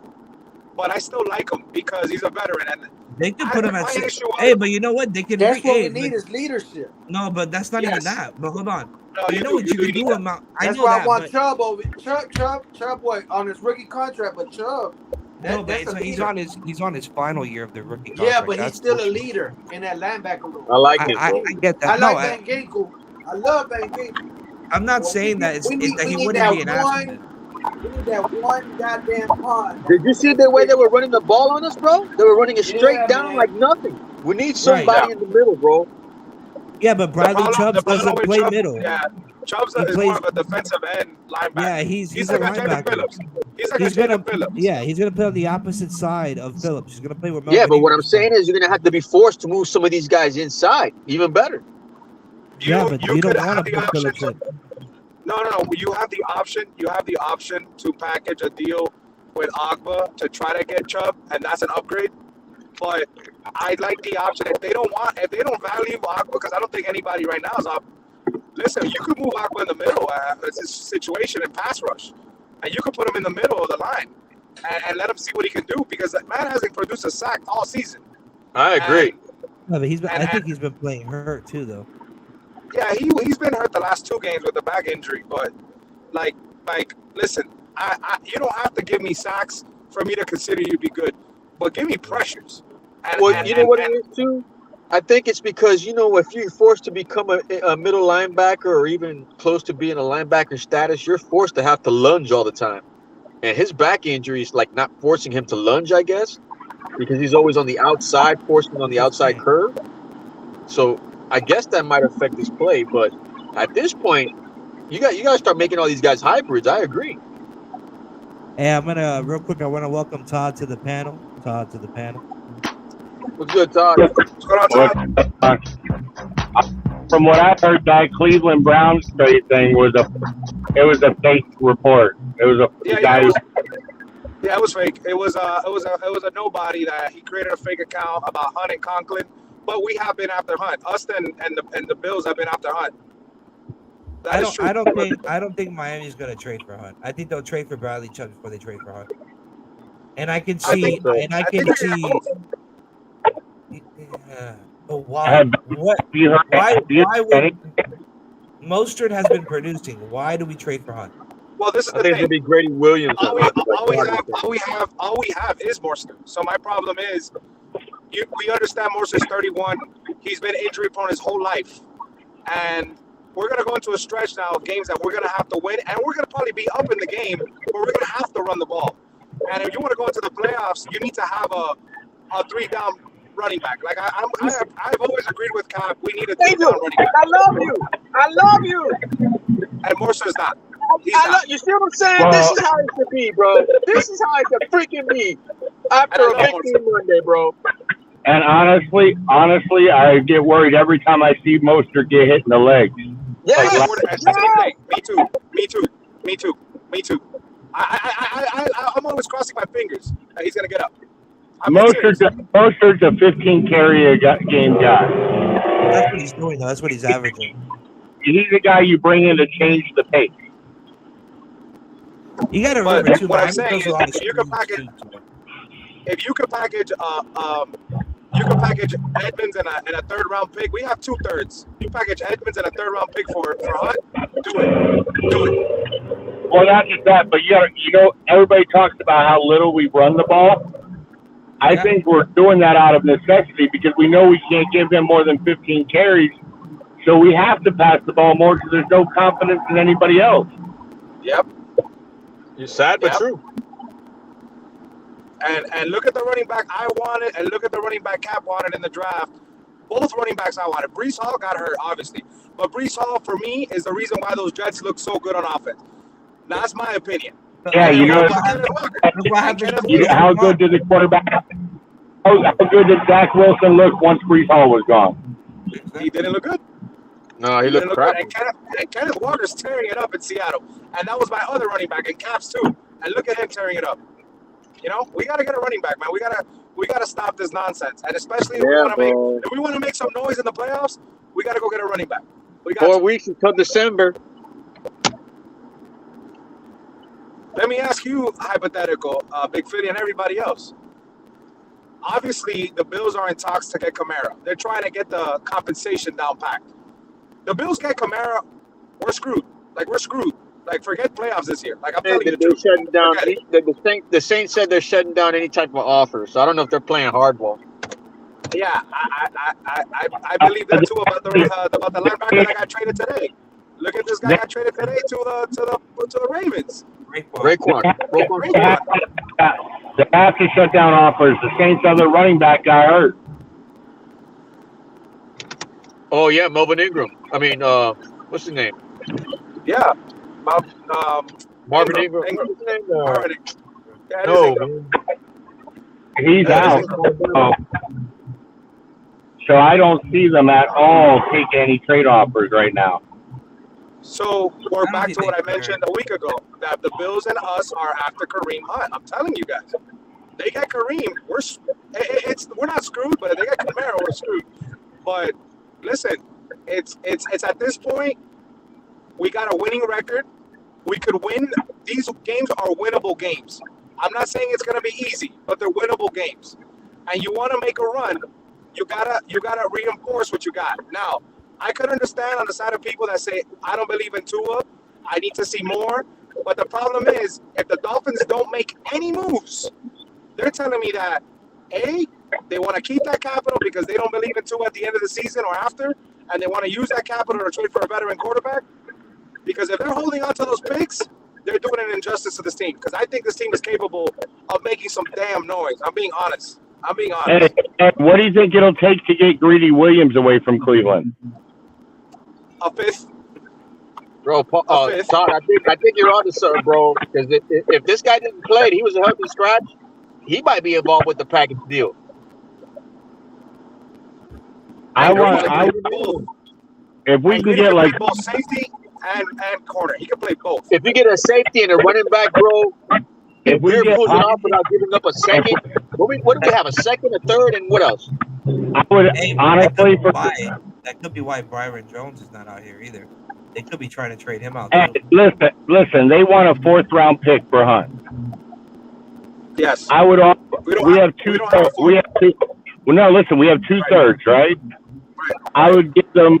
but I still like him because he's a veteran. And They could put him at six. Hey, but you know what? They could. That's what we need is leadership. No, but that's not even that. But hold on. No, you know what you can do about. That's why I want Chubb over Chubb on his rookie contract, but Chubb. No, but he's on his final year of the rookie contract. Yeah, but he's still a leader in that linebacker room. I like him. I get that. I like Van Ginkel. I love Van Ginkel. I'm not saying that he wouldn't be an asset. We need that one goddamn pond. Did you see the way they were running the ball on us, bro? They were running it straight down like nothing. We need somebody in the middle, bro. Yeah, but Bradley Chubb doesn't play middle. Yeah, Chubb's is more of a defensive end linebacker. Yeah, he's like a Jacob linebacker. Phillips. He's like a Jacob Phillips. Yeah, he's gonna play on the opposite side of Phillips. He's gonna play with. Yeah, but what I'm saying is you're gonna have to be forced to move some of these guys inside, even better. Yeah, but you don't want to put Phillips in. No. You have the option. You have the option to package a deal with Agba to try to get Chubb, and that's an upgrade. But I like the option if they don't value Agba, because I don't think anybody right now is up. Listen, you could move Agba in the middle. It's a situation in pass rush, and you could put him in the middle of the line and let him see what he can do, because that man hasn't produced a sack all season. I agree. No, but I think he's been playing hurt too, though. Yeah, he's been hurt the last 2 games with a back injury, but like listen, you don't have to give me sacks for me to consider you to be good, but give me pressures. You know what it is too? I think it's because, if you're forced to become a middle linebacker or even close to being a linebacker status, you're forced to have to lunge all the time. And his back injury is like not forcing him to lunge, I guess, because he's always on the outside, forcing on the outside curve. So I guess that might affect his play. But at this point, you got to start making all these guys hybrids. I agree. Hey, I'm gonna real quick. I want to welcome Todd to the panel. What's good, Todd? From what I've heard, that Cleveland Browns trade thing was a fake report. It was a guy. Yeah, it was fake. It was a nobody that he created a fake account about Hunt and Conklin. But we have been after Hunt. Us and the Bills have been after Hunt. I don't think Miami's gonna trade for Hunt. I think they'll trade for Bradley Chubb before they trade for Hunt. And I can see. Oh wow! Why would Mostert has been producing? Why do we trade for Hunt? Well, this is the thing. It'll be Grady Williams. All we have is Mostert. So my problem is, we understand Mostert's 31. He's been injury prone his whole life, and we're gonna go into a stretch now of games that we're gonna have to win, and we're gonna probably be up in the game, but we're gonna have to run the ball. And if you want to go into the playoffs, you need to have a 3-down running back. Like I've always agreed with Cap. We need a 3-down running back. I love you. And Mostert's not. You see what I'm saying? This is how it should be, bro. This is how it should freaking be after a big game Monday, bro. And honestly, I get worried every time I see Mostert get hit in the legs. Yeah. Me too. I'm always crossing my fingers that he's gonna get up. Mostert's a 15 carry a game guy. That's what he's doing, though. That's what he's averaging. He's the guy you bring in to change the pace. You got to remember too. What I'm saying is, if you can package Edmonds and a 3rd-round pick. We have 2 thirds. You package Edmonds and a 3rd-round pick for Hunt. Do it. Well, not just that, but everybody talks about how little we run the ball. I think we're doing that out of necessity because we know we can't give him more than 15 carries. So we have to pass the ball more because there's no confidence in anybody else. Yep. You're sad, but true. And look at the running back I wanted, and look at the running back Cap wanted in the draft. Both running backs I wanted. Breece Hall got hurt, obviously, but Breece Hall for me is the reason why those Jets look so good on offense. That's my opinion. Yeah, you know, how good did the quarterback? How good did Zach Wilson look once Breece Hall was gone? He didn't look good. No, he looked crap. And Kenneth Walker's tearing it up in Seattle, and that was my other running back in Caps too. And look at him tearing it up. You know, we gotta get a running back, man. We gotta stop this nonsense, and especially if we want to make some noise in the playoffs, we gotta go get a running back. 4 weeks until December. Let me ask you, hypothetical, Big Fitty, and everybody else. Obviously, the Bills are in talks to get Kamara. They're trying to get the compensation down packed. The Bills get Kamara, we're screwed. Like, we're screwed. Like, forget playoffs this year. Like, I'm telling you the truth. Shutting down. The Saints said they're shutting down any type of offer. So I don't know if they're playing hardball. Yeah, I believe that too about the linebacker that got traded today. Look at this guy got traded today to the Ravens. Raekwon. They have to shut down offers. The Saints' other running back got hurt. Oh yeah, Melvin Ingram. I mean, what's his name? Yeah, Marvin Ingram. Ingram. What's his name? Marvin Ingram. Yeah, No, Ingram. He's out. So I don't see them at all taking any trade offers right now. So we're back to what I mentioned a week ago, that the Bills and us are after Kareem Hunt. I'm telling you guys, they got Kareem. We're not screwed, but if they got Kamara, we're screwed. But listen, it's at this point, we got a winning record. We could win. These games are winnable games. I'm not saying it's gonna be easy, but they're winnable games. And you want to make a run, you gotta reinforce what you got. Now, I could understand on the side of people that say, I don't believe in Tua, I need to see more. But the problem is, if the Dolphins don't make any moves, they're telling me that, A, they want to keep that capital because they don't believe in Tua at the end of the season or after, and they want to use that capital to trade for a veteran quarterback. Because if they're holding on to those picks, they're doing an injustice to this team. Because I think this team is capable of making some damn noise. I'm being honest. Hey, what do you think it'll take to get Greedy Williams away from Cleveland? A fifth. Bro, Todd, I think you're on to something, bro. Because if this guy didn't play, he was a healthy scratch, he might be involved with the package deal. If we can get like both safety and corner, he can play both. If you get a safety and a running back, bro, if we're pulling off without giving up a second, what do we have? A second, a third, and what else? I would honestly that could be why Byron Jones is not out here either. They could be trying to trade him out. Listen, they want a 4th round pick for Hunt. Yes. I would offer. We have 2 thirds, right? I would give them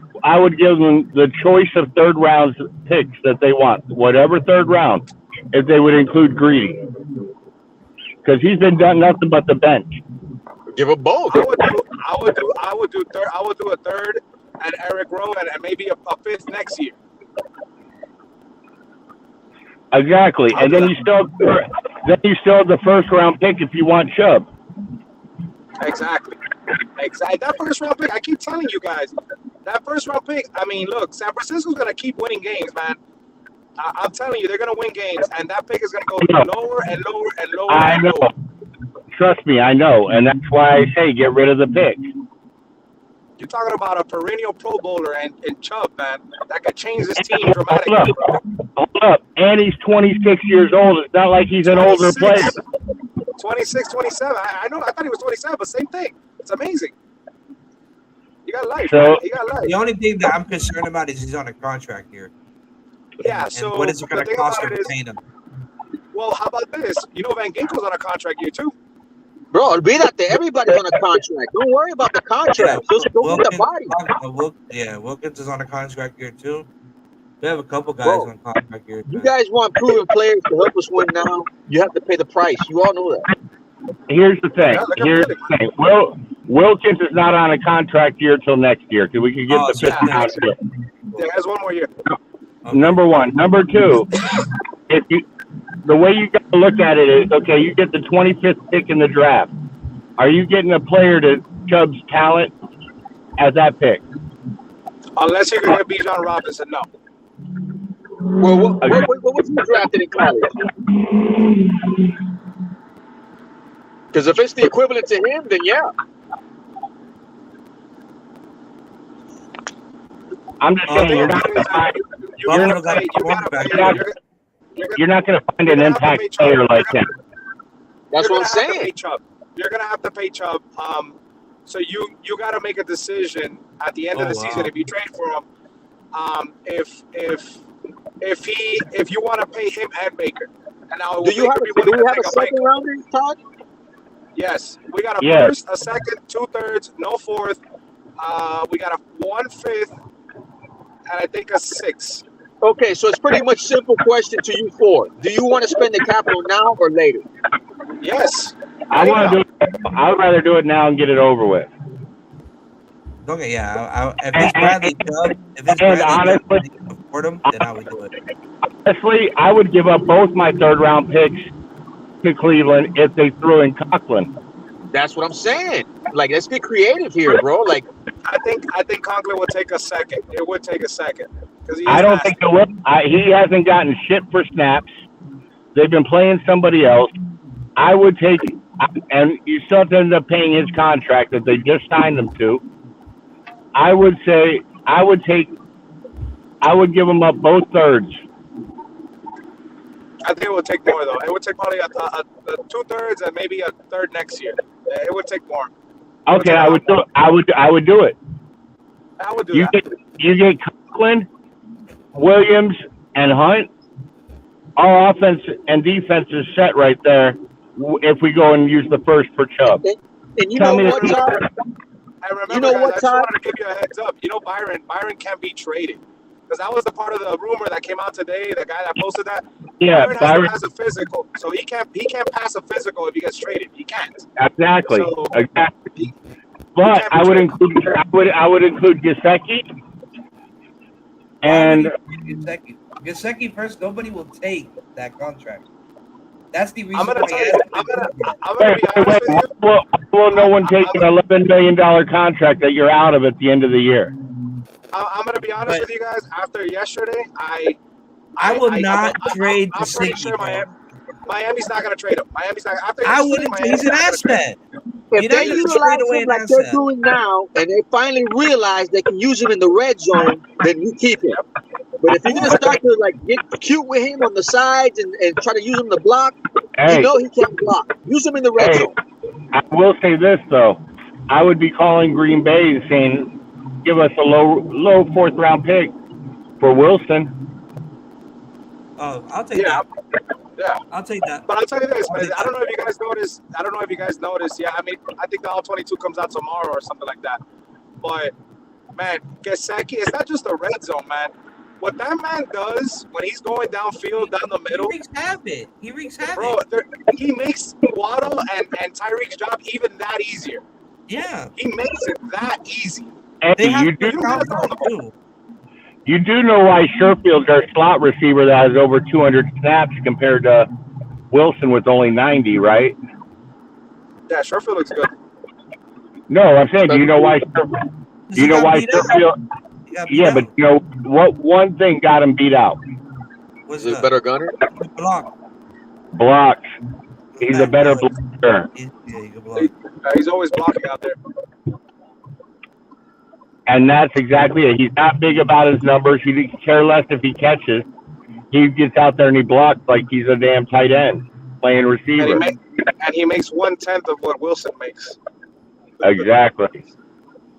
the choice of 3rd round picks that they want, whatever 3rd round, if they would include Greedy, because he's been done nothing but the bench. Give them both. I would do a 3rd and Eric Rowe and maybe a 5th next year. Exactly, and then you still have the 1st round pick if you want Chubb. Exactly. That 1st round pick, I keep telling you guys, that 1st round pick. I mean, look, San Francisco's gonna keep winning games, man. I'm telling you, they're gonna win games, and that pick is gonna go lower and lower and lower. I know. Lower. Trust me, I know, and that's why I say get rid of the pick. You're talking about a perennial Pro Bowler and Chubb, man. That could change this team dramatically. Hold up. And he's 26 years old. It's not like he's an older player. 26, 27. I know. I thought he was 27, but same thing. It's amazing. You got life. So, you got life. The only thing that I'm concerned about is he's on a contract here. Yeah. And so what is it going to cost to retain him? Well, how about this? You know, Van Ginkel's on a contract year too. Bro, everybody's on a contract. Don't worry about the contract. Just go with the body. Wilkins is on a contract year too. We have a couple guys on contract here. You guys want proven players to help us win now? You have to pay the price. You all know that. Here's the thing. Wilkins is not on a contract year till next year because we can get the 5th out of it. Yeah, has 1 more year. Number 1. Number 2, the way you got to look at it is, okay, you get the 25th pick in the draft. Are you getting a player to Chubb's talent at that pick? Unless you're going to get Bijan Robinson, no. Well, what was he drafted in college? Because if it's the equivalent to him, then yeah. I'm just saying you're not going to find. You're not going to find an impact player like him. That's what I'm saying. You're going to have to pay Chubb. So you got to make a decision at the end of the season if you trade for him. If you want to pay him and Baker. And now do we have a second rounder, Todd? Yes, we got a first, a second, 2/3, no fourth. We got a 1/5, and I think a 6. Okay, so it's pretty much simple question to you four. Do you want to spend the capital now or later? Yes. I want to do it. I would rather do it now and get it over with. Okay, yeah. If it's Bradley Chubb, honestly, can afford him, then I would do it. Honestly, I would give up both my third-round picks to Cleveland if they threw in Conklin. That's what I'm saying. Like, let's get creative here, bro. Like, I think Conklin would take a second. It would take a second. I don't think it will. He hasn't gotten shit for snaps. They've been playing somebody else. I would take, and you still have to end up paying his contract that they just signed him to. I would say I would give him up both thirds. I think it would take more though. It would take probably a 2/3 and maybe a third next year. It would take more. Okay, I would do it. I would do it. I would do that. You get Conklin, Williams, and Hunt. Our offense and defense is set right there. If we go and use the first for Chubb. And you know what, Todd? I remember, I just wanted to give you a heads up. You know, Byron can't be traded. Because that was the part of the rumor that came out today, the guy that posted that. Yeah, Byron has a physical. So he can't pass a physical if he gets traded. He can't. Exactly. So, exactly. But I would include Gesicki and Gesicki first. Nobody will take that contract. That's the reason. I'm gonna be honest with you. Will no one take an $11 million contract that you're out of at the end of the year? I'm gonna be honest with you guys. After yesterday, I will not trade the Gesicki. Sure Miami's not gonna trade him. Miami's not. After I wouldn't. He's an asset. If they utilize him like they're doing now, and they finally realize they can use him in the red zone, then you keep him. But if you're gonna start to like get cute with him on the sides and try to use him to block, you know he can't block. Use him in the red zone. I will say this though, I would be calling Green Bay and saying, give us a low 4th round pick for Wilson. Oh, I'll take that. Yeah, I'll take that. But I'll tell you this, man, I don't know if you guys noticed. Yeah, I mean, I think the All-22 comes out tomorrow or something like that. But man, Gesicki, it's not just the red zone, man. What that man does when he's going downfield, down the middle, he wreaks havoc. Bro, he makes Waddle and Tyreek's job even that easier. Yeah, he makes it that easy. Hey, you do know why Sherfield's our slot receiver that has over 200 snaps compared to Wilson with only 90, right? Yeah, Sherfield looks good. No, I'm saying, do you know why Sherfield? Yeah, but you know what? One thing got him beat out. Was he a better gunner? Blocks. He's a better blocker. He's always blocking out there. And that's exactly it. He's not big about his numbers. He doesn't care less if he catches. He gets out there and he blocks like he's a damn tight end playing receiver. And he makes 1/10 of what Wilson makes. Exactly.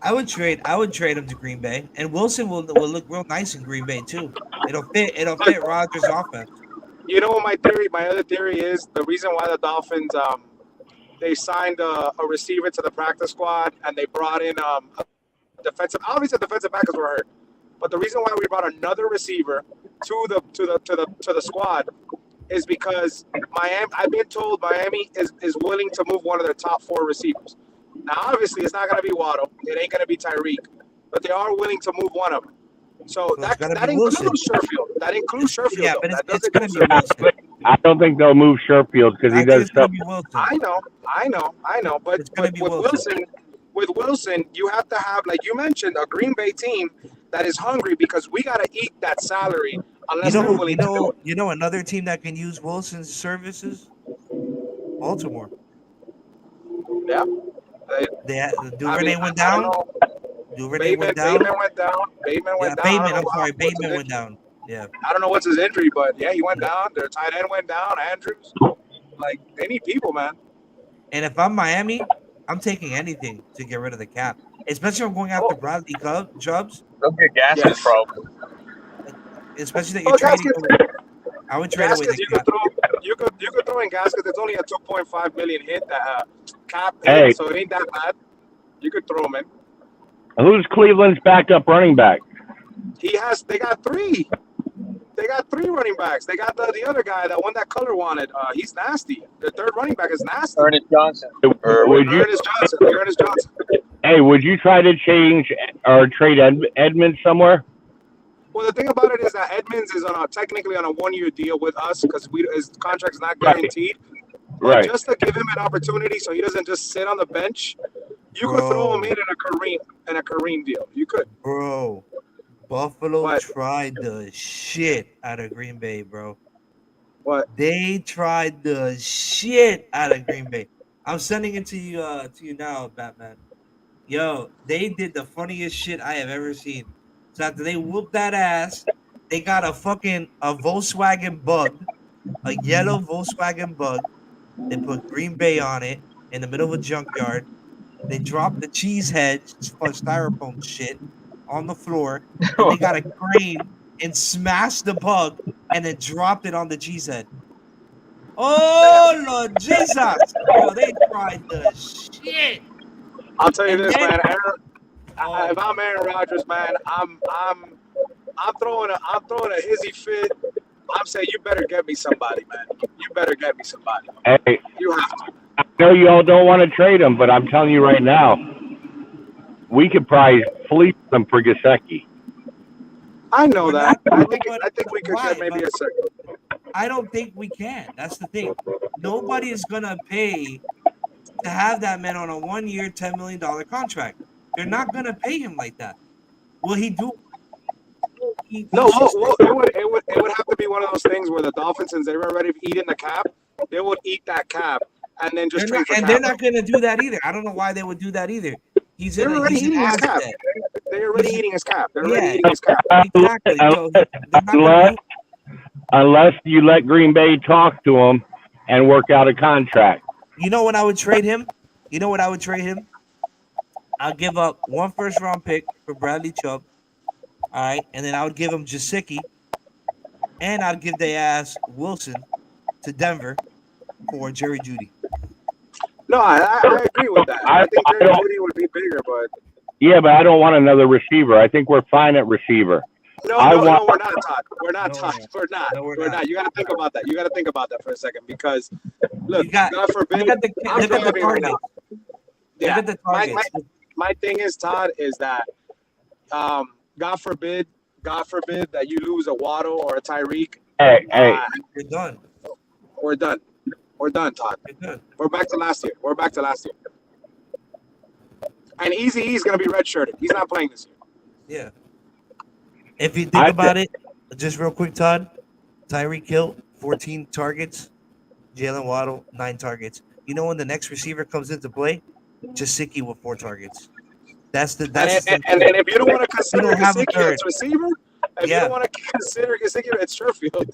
I would trade him to Green Bay, and Wilson will look real nice in Green Bay too. It'll fit Rodgers' offense. You know what my other theory is? The reason why the Dolphins they signed a receiver to the practice squad and they brought in defensive. Obviously, the defensive backers were hurt, but the reason why we brought another receiver to the squad is because Miami. I've been told Miami is willing to move one of their top 4 receivers. Now, obviously, it's not going to be Waddle. It ain't going to be Tyreek, but they are willing to move one of them. So it's gotta that be Wilson. includes Sherfield. That includes Sherfield. Yeah, though. but That it's doesn't gonna include be Sherfield. Wilson. I don't think they'll move Sherfield because I he think does it's gonna stuff. be Wilson. I know. But It's gonna be with Wilson. Wilson, you have to have, like you mentioned, a Green Bay team that is hungry because we gotta eat that salary unless they're willing to do it. You know another team that can use Wilson's services? Baltimore. Yeah. Duvernay went I don't down. know. Duvernay went down. Bateman went down. Yeah, Bateman. I'm sorry, Bateman went down. Yeah. I don't know what's his injury, but yeah, he went down. Their tight end went down. Andrews. Like, they need people, man. And if I'm Miami, I'm taking anything to get rid of the cap, especially if I'm going after Bradley Chubbs. They'll get Gaskins probably. Especially that you're trading. I would trade away Gaskins, the you cap. could throw in Gaskins. It's only a 2.5 million hit cap hit, Hey. so it ain't that bad. You could throw him in. Who's Cleveland's backup running back? They got three. They got three running backs. They got the other guy, that one that Color wanted. He's nasty. The third running back is nasty. Ernest Johnson. Ernest Johnson. Hey, would you try to change or trade Edmonds somewhere? Well, the thing about it is that Edmonds is technically on a 1-year deal with us because his contract's not guaranteed. But Right. just to give him an opportunity so he doesn't just sit on the bench, you could throw him in a Kareem deal. You could. Bro, Buffalo What? tried the shit out of Green Bay, bro. What? They tried the shit out of Green Bay. I'm sending it to you now, Batman. Yo, they did the funniest shit I have ever seen. So after they whooped that ass, they got a Volkswagen Bug, a yellow Volkswagen Bug. They put Green Bay on it in the middle of a junkyard. They dropped the cheese head, styrofoam shit, on the floor. And they got a crane and smashed the bug and then dropped it on the cheese head. Oh Lord Jesus! Yo, they tried the shit. I'll tell you And this, then- man. If I'm Aaron Rodgers, man, I'm throwing a hizzy fit. I'm saying you better get me somebody, man. You better get me somebody. Hey, You have to. I know you all don't want to trade him, but I'm telling you right now, we could probably fleet them for Gesicki. I know We're that. not- I think we could Why? get maybe a second. I don't think we can. That's the thing. Nobody is gonna pay to have that man on a 1-year, $10 million contract. They're not gonna pay him like that. Will he do? No, it would have to be one of those things where the Dolphins, since they were already eating the cap, they would eat that cap and then just trade for cap. they're not gonna do that either. I don't know why they would do that either. They're already he's an eating his cap. asset. They're already eating his cap. They're Yeah. already eating his cap. Exactly. Yo, they're not gonna Unless you let Green Bay talk to him and work out a contract. You know what I would trade him? I'll give up 1 first-round pick for Bradley Chubb. All right, and then I would give him Gesicki, and I'd give the ass Wilson to Denver for Jerry Jeudy. No, I agree with that. I think Jerry Jeudy would be bigger, but Yeah, but I don't want another receiver. I think we're fine at receiver. no, we're not, Todd. We're not, Todd. We're not. No, we're We're not. not. You got to think about that. You got to think about that for a second because, look, You got- God forbid, Look at the I'm driving right targets. now. Look Yeah, at the targets. my thing is, Todd, is that, God forbid that you lose a Waddle or a Tyreek. Hey, You're done. We're done. We're done, Todd. You're done. We're back to last year. And Easy E's going to be redshirted. He's not playing this year. Yeah. If you think about it, just real quick, Todd, Tyreek Hill, 14 targets. Jalen Waddle, 9 targets. You know when the next receiver comes into play? Gesicki with 4 targets. And if you don't want to consider Gesicki as receiver, if you don't want to consider Gesicki, it's Sherfield.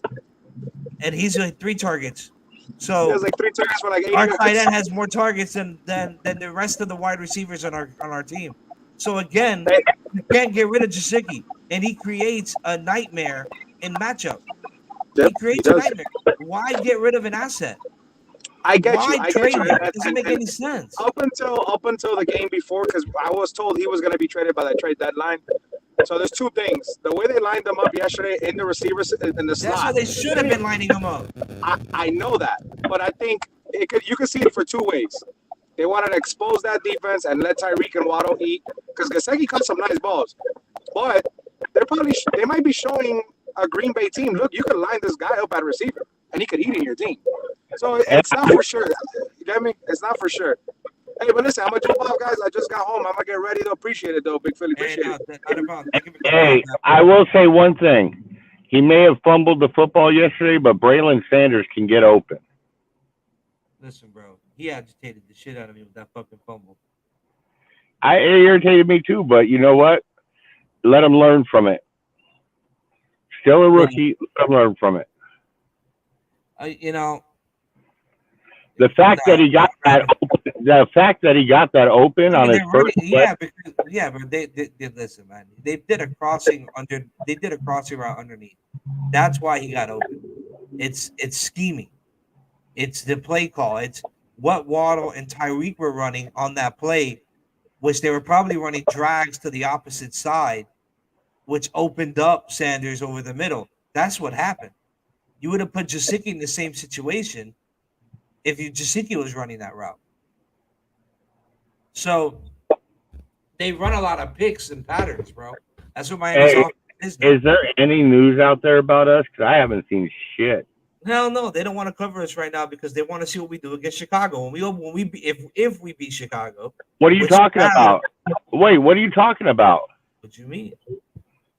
And he's like 3 targets. He So has like 3 targets for like 80 our yards. tight end has more targets than the rest of the wide receivers on our team. So again, you can't get rid of Gesicki, and he creates a nightmare in matchup. Yep, He creates he a does. nightmare. Why get rid of an asset? I get Why you. I trade get him? you. It doesn't make any sense. Up until the game before, because I was told he was going to be traded by that trade deadline. So there's 2 things: the way they lined them up yesterday in the receivers in the slot. That's how they should have been lining him up. I know that, but I think you can see it for 2 ways. They wanted to expose that defense and let Tyreek and Waddle eat, because Gesicki caught some nice balls, but they're they might be showing a Green Bay team. Look, you could line this guy up at receiver, and he could eat in your team. So it's not for sure. You get me? It's not for sure. Hey, but listen, I'm gonna jump off, guys. I just got home. I'm gonna get ready to appreciate it, though. Big Philly, appreciate it. Hey, I will say one thing. He may have fumbled the football yesterday, but Braylon Sanders can get open. Listen, bro, he agitated the shit out of me with that fucking fumble. It irritated me too, but you know what? Let him learn from it. Still a rookie. Let him learn from it. You know, the fact that he got that open on his first play. But they listen, man. They did a crossing route underneath. That's why he got open. It's scheming. It's the play call. It's what Waddle and Tyreek were running on that play, which they were probably running drags to the opposite side, which opened up Sanders over the middle. That's what happened. You would have put Gesicki in the same situation if Gesicki was running that route. So they run a lot of picks and patterns, bro. That's what Miami's offense is now. Is there any news out there about us? Because I haven't seen shit. Hell no, they don't want to cover us right now because they want to see what we do against Chicago. If we beat Chicago. What are you talking about? Wait, what are you talking about? What do you mean?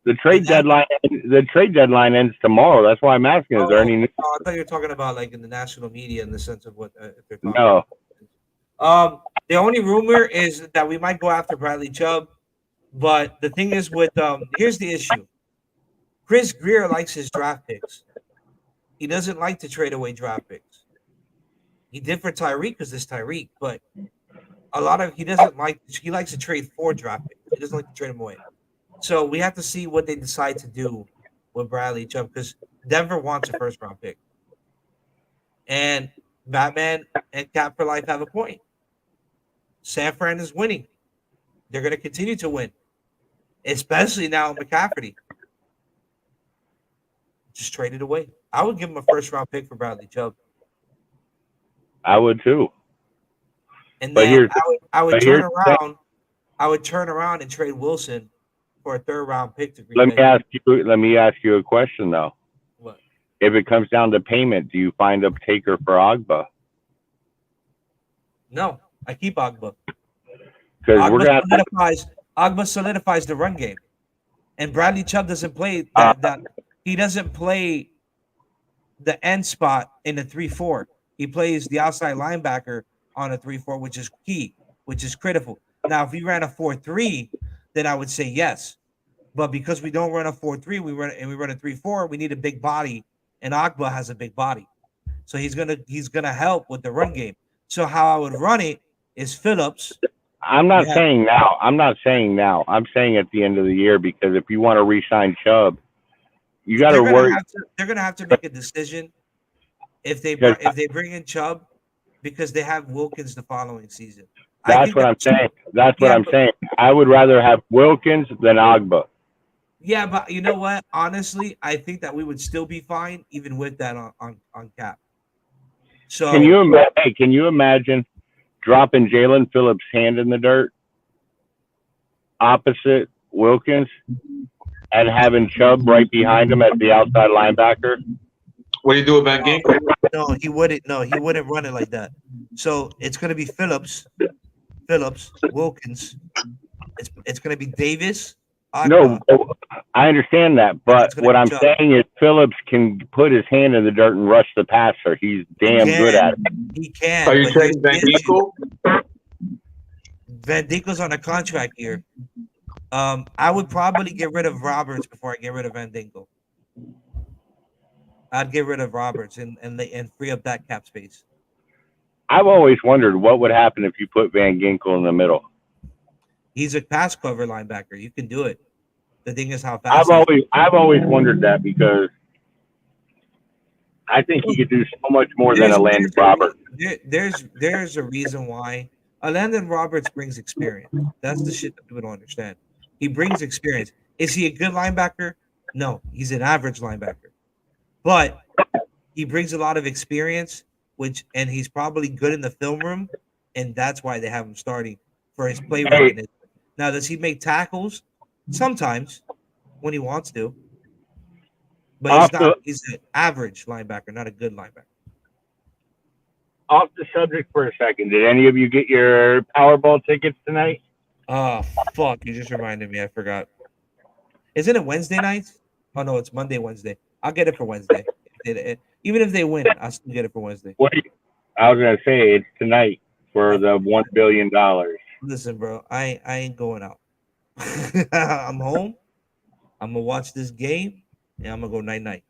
The trade deadline ends tomorrow. That's why I'm asking. Is there any news? I thought you were talking about like in the national media in the sense of what they're talking about. The only rumor is that we might go after Bradley Chubb, but the thing is with here's the issue. Chris Greer likes his draft picks. He doesn't like to trade away draft picks. He did for Tyreek because it's Tyreek, but he likes to trade for draft picks. He doesn't like to trade them away. So we have to see what they decide to do with Bradley Chubb because Denver wants a first round pick. And Batman and Cap for Life have a point. San Fran is winning. They're going to continue to win, especially now McCaffrey. Just trade it away. I would give him a first round pick for Bradley Chubb. I would too. And then I would turn around and trade Wilson for a third round pick to Green Bay. Let me ask you a question though. What? If it comes down to payment, do you find a taker for Agba? No, I keep Agba. Because Agba solidifies the run game, and Bradley Chubb doesn't play that. He doesn't play the end spot in the 3-4. He plays the outside linebacker on a 3-4, which is key, which is critical. Now, if we ran a 4-3, then I would say yes. But because we don't run a 4-3, we run a 3-4, we need a big body, and Agba has a big body. So he's gonna help with the run game. So how I would run it is Phillips. I'm not saying now. I'm saying at the end of the year, because if you want to re-sign Chubb, you got to worry. They're gonna have to make a decision if they bring in Chubb because they have Wilkins the following season. That's what I'm saying. I would rather have Wilkins than Agba. Yeah, but you know what? Honestly, I think that we would still be fine even with that on cap. So can you imagine dropping Jalen Phillips' hand in the dirt opposite Wilkins and having Chubb right behind him as the outside linebacker? What do you do with Van Ginkel? No, he wouldn't. No, he wouldn't run it like that. So it's going to be Phillips, Wilkins. It's going to be Davis. No, I understand that, but what I'm saying is Phillips can put his hand in the dirt and rush the passer. He's damn good at it. He can. Are you trading Van Ginkel? Van Ginkel's on a contract here. I would probably get rid of Roberts before I get rid of Van Ginkel. I'd get rid of Roberts and free up that cap space. I've always wondered what would happen if you put Van Ginkel in the middle. He's a pass cover linebacker. You can do it. The thing is how fast. I've always wondered that because I think he could do so much more than a Landon Roberts. There's a reason why Landon Roberts brings experience. That's the shit that people don't understand. He brings experience. Is he a good linebacker? No, he's an average linebacker. But he brings a lot of experience, and he's probably good in the film room, and that's why they have him starting for his play readiness. Now, does he make tackles? Sometimes, when he wants to. But he's an average linebacker, not a good linebacker. Off the subject for a second, did any of you get your Powerball tickets tonight? Oh, fuck. You just reminded me. I forgot. Isn't it Wednesday nights? Oh, no, it's Monday, Wednesday. I'll get it for Wednesday. Even if they win, I'll still get it for Wednesday. Wait, I was gonna say it's tonight for the $1 billion. Listen, bro, I ain't going out. I'm home. I'm gonna watch this game, and I'm gonna go night.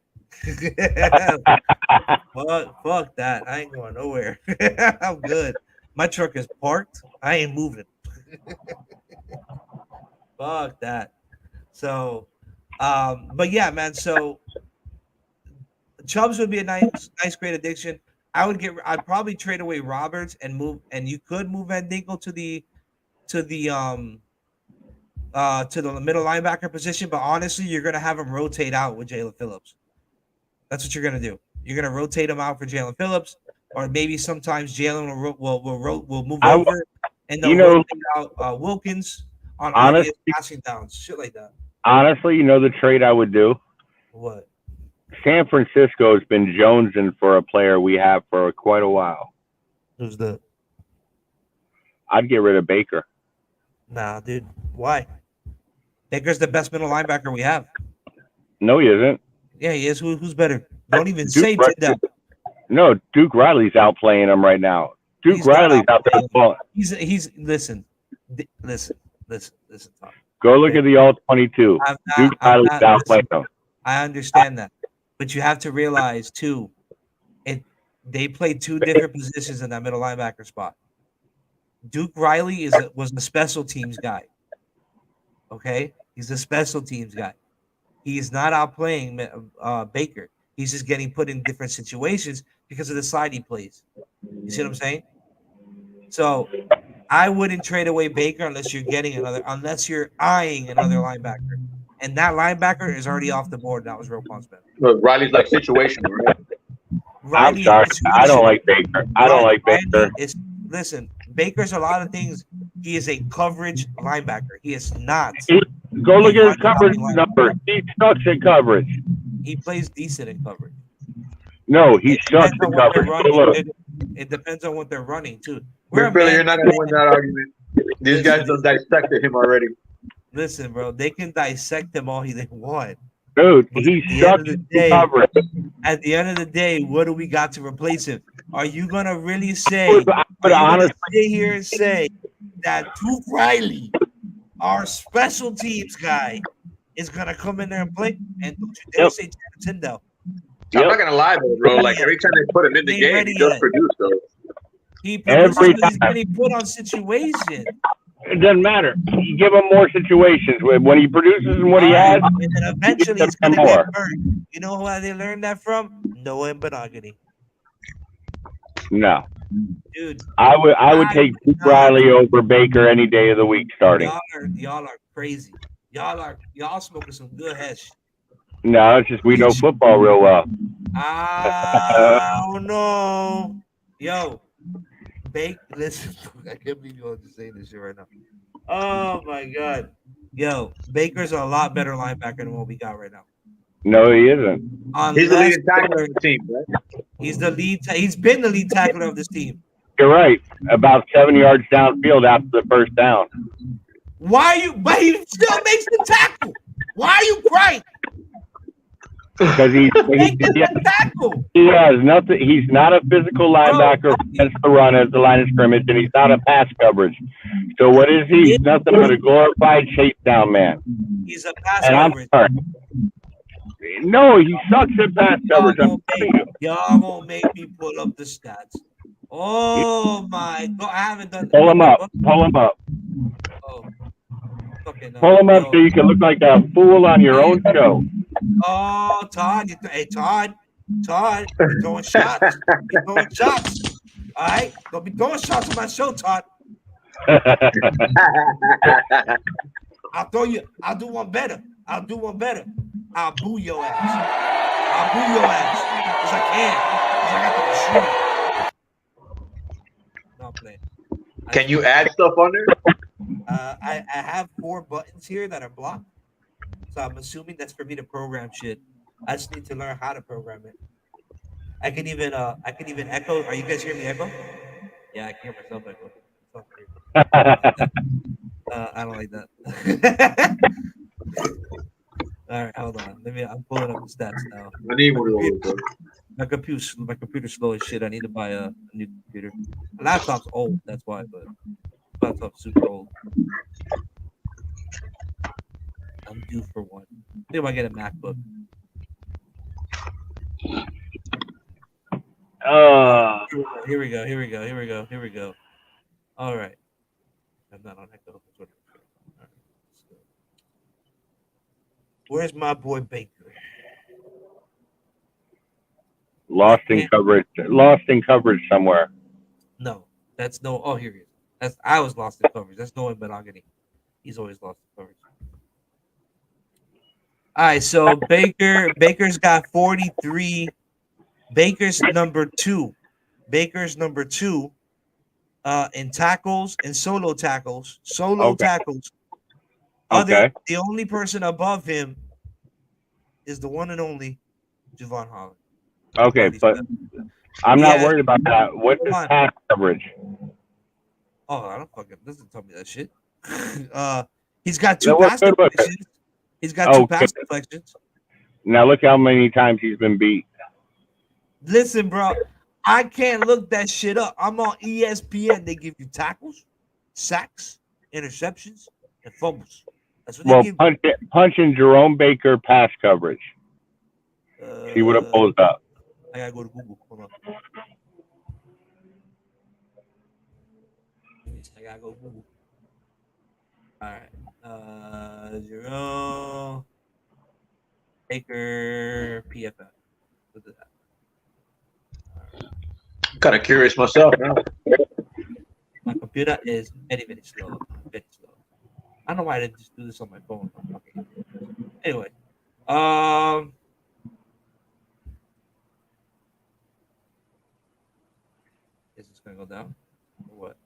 Fuck that. I ain't going nowhere. I'm good. My truck is parked. I ain't moving. Fuck that. So, but yeah, man. So Chubbs would be a nice, great addition. I'd probably trade away Roberts and move, and you could move Van Dinkle to the middle linebacker position, but honestly, you're gonna have him rotate out with Jalen Phillips. That's what you're gonna do. You're gonna rotate him out for Jalen Phillips, or maybe sometimes Jalen will move over and they'll rotate out Wilkins on earliest passing downs, shit like that. Honestly, the trade I would do? What? San Francisco's been jonesing for a player we have for quite a while. Who's that? I'd get rid of Baker. Nah, dude. Why? Baker's the best middle linebacker we have. No, he isn't. Yeah, he is. Who's better? Don't even say Tyndall. No, Duke Riley's outplaying him right now. Duke Riley's out there balling. He's listen. Tom. Go look at the all-22. Duke Riley's outplaying him. I understand that, but you have to realize too, they play two different positions in that middle linebacker spot. Duke Riley was the special teams guy. Okay, he's a special teams guy. He's not outplaying Baker. He's just getting put in different situations because of the side he plays. You see what I'm saying? So I wouldn't trade away Baker unless you're eyeing another linebacker. And that linebacker is already off the board. That was Roquan Smith. Look, Riley's like situational, right? I'm sorry. I don't like Baker. Baker. Listen, Baker's a lot of things. He is a coverage linebacker. He is not. Go look at his coverage number. He sucks at coverage. He plays decent in coverage. No, he sucks at coverage. It depends on what they're running, too. Billy, you're not going to win that argument. These guys have dissected him already. Listen, bro, they can dissect him all they want. Dude, he sucks at coverage. At the end of the day, what do we got to replace him? Are you going to really say, sit here and say that Duke Riley, our special teams guy, is going to come in there and play? And don't you dare say Tyndall. I'm not going to lie, though, bro. Like, every time they put him in the game, he does produce, though. He produces, he's getting put on situations. It doesn't matter. You give him more situations. When he produces and what he has, and then eventually he's going to get burned. You know who they learned that from? Noah and Benogany. No. Dude. I would take Duke Riley over Baker any day of the week starting. Y'all are crazy. Y'all smoking some good hash. No, it's just we know football real well. Oh no. Yo. Listen, I can't believe you're just saying this shit right now. Oh my god. Yo, Baker's a lot better linebacker than what we got right now. No, he isn't. He's the leading tackler of the team, right? He's been the lead tackler of this team. You're right. About 7 yards downfield after the first down. But he still makes the tackle. Why are you crying? Because he has nothing. He's not a physical linebacker against the run as the line of scrimmage, and he's not a pass coverage. So what is he? He's nothing but a glorified chase down man. He's a pass coverage. I'm sorry. No, he sucks at pass coverage. Y'all gonna make me pull up the stats. Oh my god! I haven't done. Pull him up. Pull him up. Oh. Okay, no. Pull him up so you can look like a fool on your own show. Oh, Todd. Hey, Todd, you're throwing shots. You're throwing shots. All right? Don't be throwing shots on my show, Todd. I'll do one better. I'll boo your ass. Because I can. Because I got the machine. No, I'm playing. Can you add stuff on there? I have 4 buttons here that are blocked. So I'm assuming that's for me to program shit. I just need to learn how to program it. I can even echo. Are you guys hearing me echo? Yeah, I can hear myself echo. It's not weird. I don't like that. All right, hold on. I'm pulling up the stats now. I need My one of computer, those, bro. my computer's slow as shit. I need to buy a new computer. My laptop's old, that's why. But laptop's super old. I'm due for one. Maybe I get a MacBook. Here we go. Here we go. Here we go. Here we go. All right. I'm not on echo. All right, let's go. Where's my boy Baker? Lost in coverage somewhere. No, that's no. Oh, here he is. I was lost in coverage. That's Noah Monogamy. He's always lost in coverage. All right, so Baker's got 43. Baker's number two. In tackles and solo tackles. Okay. The only person above him is the one and only Javon Holland. Okay, but I'm not worried about that. What's his pass coverage? Oh, I don't fucking doesn't tell me that shit. He's got two pass deflections. He's got two pass deflections. Now look how many times he's been beat. Listen, bro, I can't look that shit up. I'm on ESPN. They give you tackles, sacks, interceptions, and fumbles. That's what they give you. Punching Jerome Baker pass coverage. See what it pulls up. I gotta go to Google. Hold on. I gotta go to Google. All right. Jerome Baker PFF. Look at that. I'm kind of curious myself now. My computer is very, very slow. Very slow. I don't know why I didn't just do this on my phone. Okay. Anyway, is this gonna go down or what?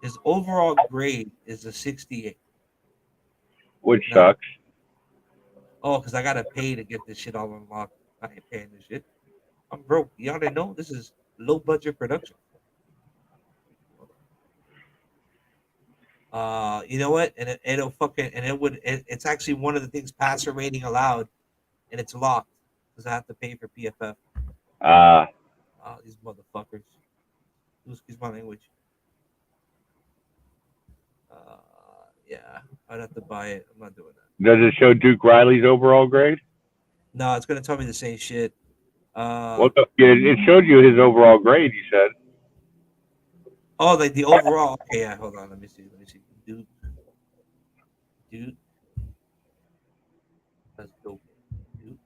His overall grade is a 68. Which sucks. Oh, because I gotta pay to get this shit all unlocked. I ain't paying this shit. I'm broke. Y'all didn't know this is low budget production. You know what? And it's actually one of the things passer rating allowed, and it's locked because I have to pay for PFF. These motherfuckers. Excuse my language. Yeah, I'd have to buy it. I'm not doing that. Does it show Duke Riley's overall grade? No, it's gonna tell me the same shit. It showed you his overall grade. You said. Oh, like the overall. Okay, yeah. Hold on. Let me see. Duke. That's dope. Duke.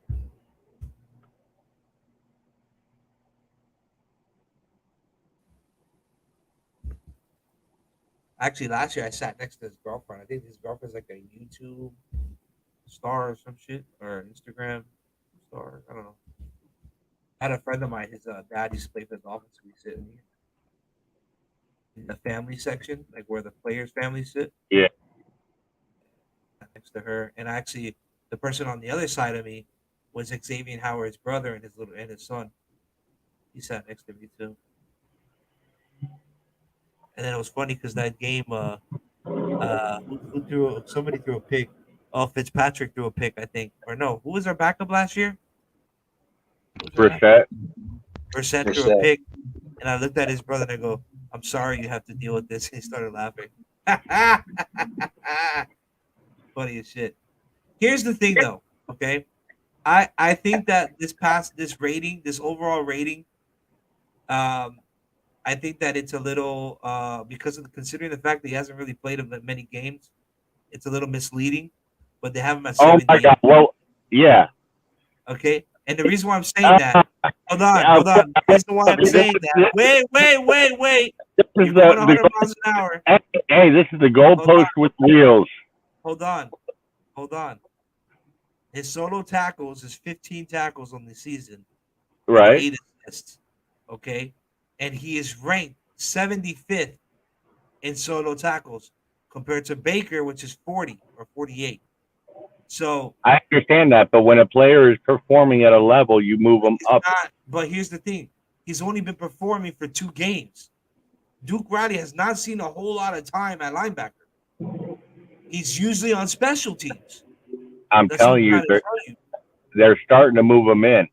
Actually, last year I sat next to his girlfriend. I think his girlfriend's like a YouTube star or some shit, or Instagram star. I don't know. I had a friend of mine. His dad used to play for the Dolphins. So we sit in the family section, like where the players' families sit. Yeah. Next to her, and actually, the person on the other side of me was Xavier Howard's brother and his son. He sat next to me too. And then it was funny because that game, somebody threw a pick. Oh, Fitzpatrick threw a pick, I think. Or no, who was our backup last year? Brissett threw a pick. And I looked at his brother and I go, I'm sorry you have to deal with this. And he started laughing. Funny as shit. Here's the thing though, okay? I think that this overall rating, I think that it's a little because of considering the fact that he hasn't really played many games, it's a little misleading. But they have him at 78. Oh my God! Well, yeah. Okay, and the reason why I'm saying that, hold on. The reason why I'm saying that, wait. This is You're going 100 miles an hour. Hey, this is the goalpost with wheels. Hold on. His solo tackles is 15 tackles on the season, right? 8 assists. Okay, and he is ranked 75th in solo tackles compared to Baker, which is 40 or 48. So I understand that, but when a player is performing at a level, you move them up. but here's the thing: he's only been performing for 2 games. Duke Riley has not seen a whole lot of time at linebacker. He's usually on special teams. I'm telling you, they're starting to move him in.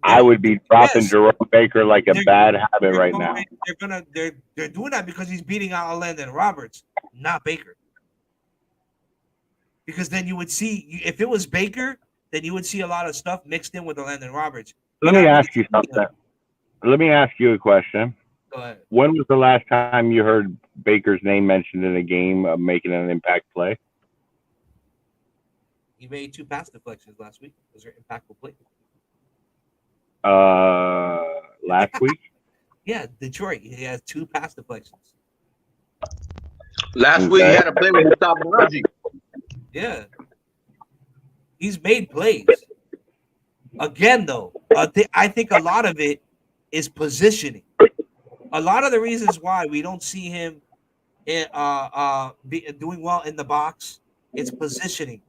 I would be dropping Jerome Baker like a bad habit right now. They're doing that because he's beating out Landon Roberts, not Baker. Because then you would see, if it was Baker, then you would see a lot of stuff mixed in with Landon Roberts. Let me ask you something. Let me ask you a question. Go ahead. When was the last time you heard Baker's name mentioned in a game of making an impact play? He made 2 pass deflections last week. Those are impactful plays. Last week? Yeah, Detroit. He has 2 pass deflections. Last week he had a play with Gustavo Najee. Yeah. He's made plays. Again, though, I think a lot of it is positioning. A lot of the reasons why we don't see him doing well in the box, it's positioning.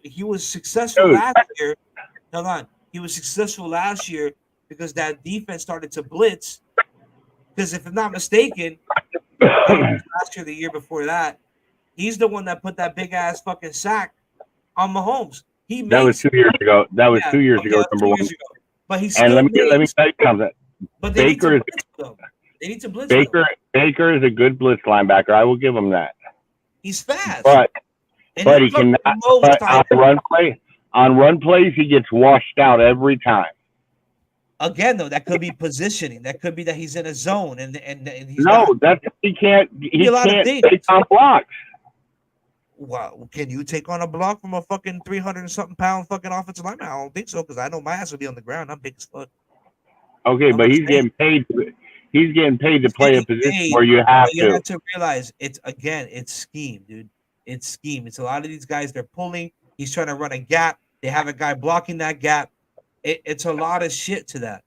He was successful last year. Hold on. He was successful last year because that defense started to blitz. Because if I'm not mistaken, last year, the year before that, he's the one that put that big ass fucking sack on Mahomes. That was 2 years ago. That was 2 years ago. Number 1. But he's and let me tell you something. But they need to blitz. Baker is a good blitz linebacker. I will give him that. He's fast, but he cannot. But on run plays, he gets washed out every time. Again, though, that could be positioning. That could be that he's in a zone and he's he can't take on blocks. Wow, can you take on a block from a fucking 300 and something pound fucking offensive lineman? I don't think so, because I know my ass will be on the ground. I'm big as fuck. Okay, but he's getting paid. He's getting paid to play a position where you have to. You have to realize it's scheme, dude. It's scheme. It's a lot of these guys. They're pulling. He's trying to run a gap. They have a guy blocking that gap. It's a lot of shit to that.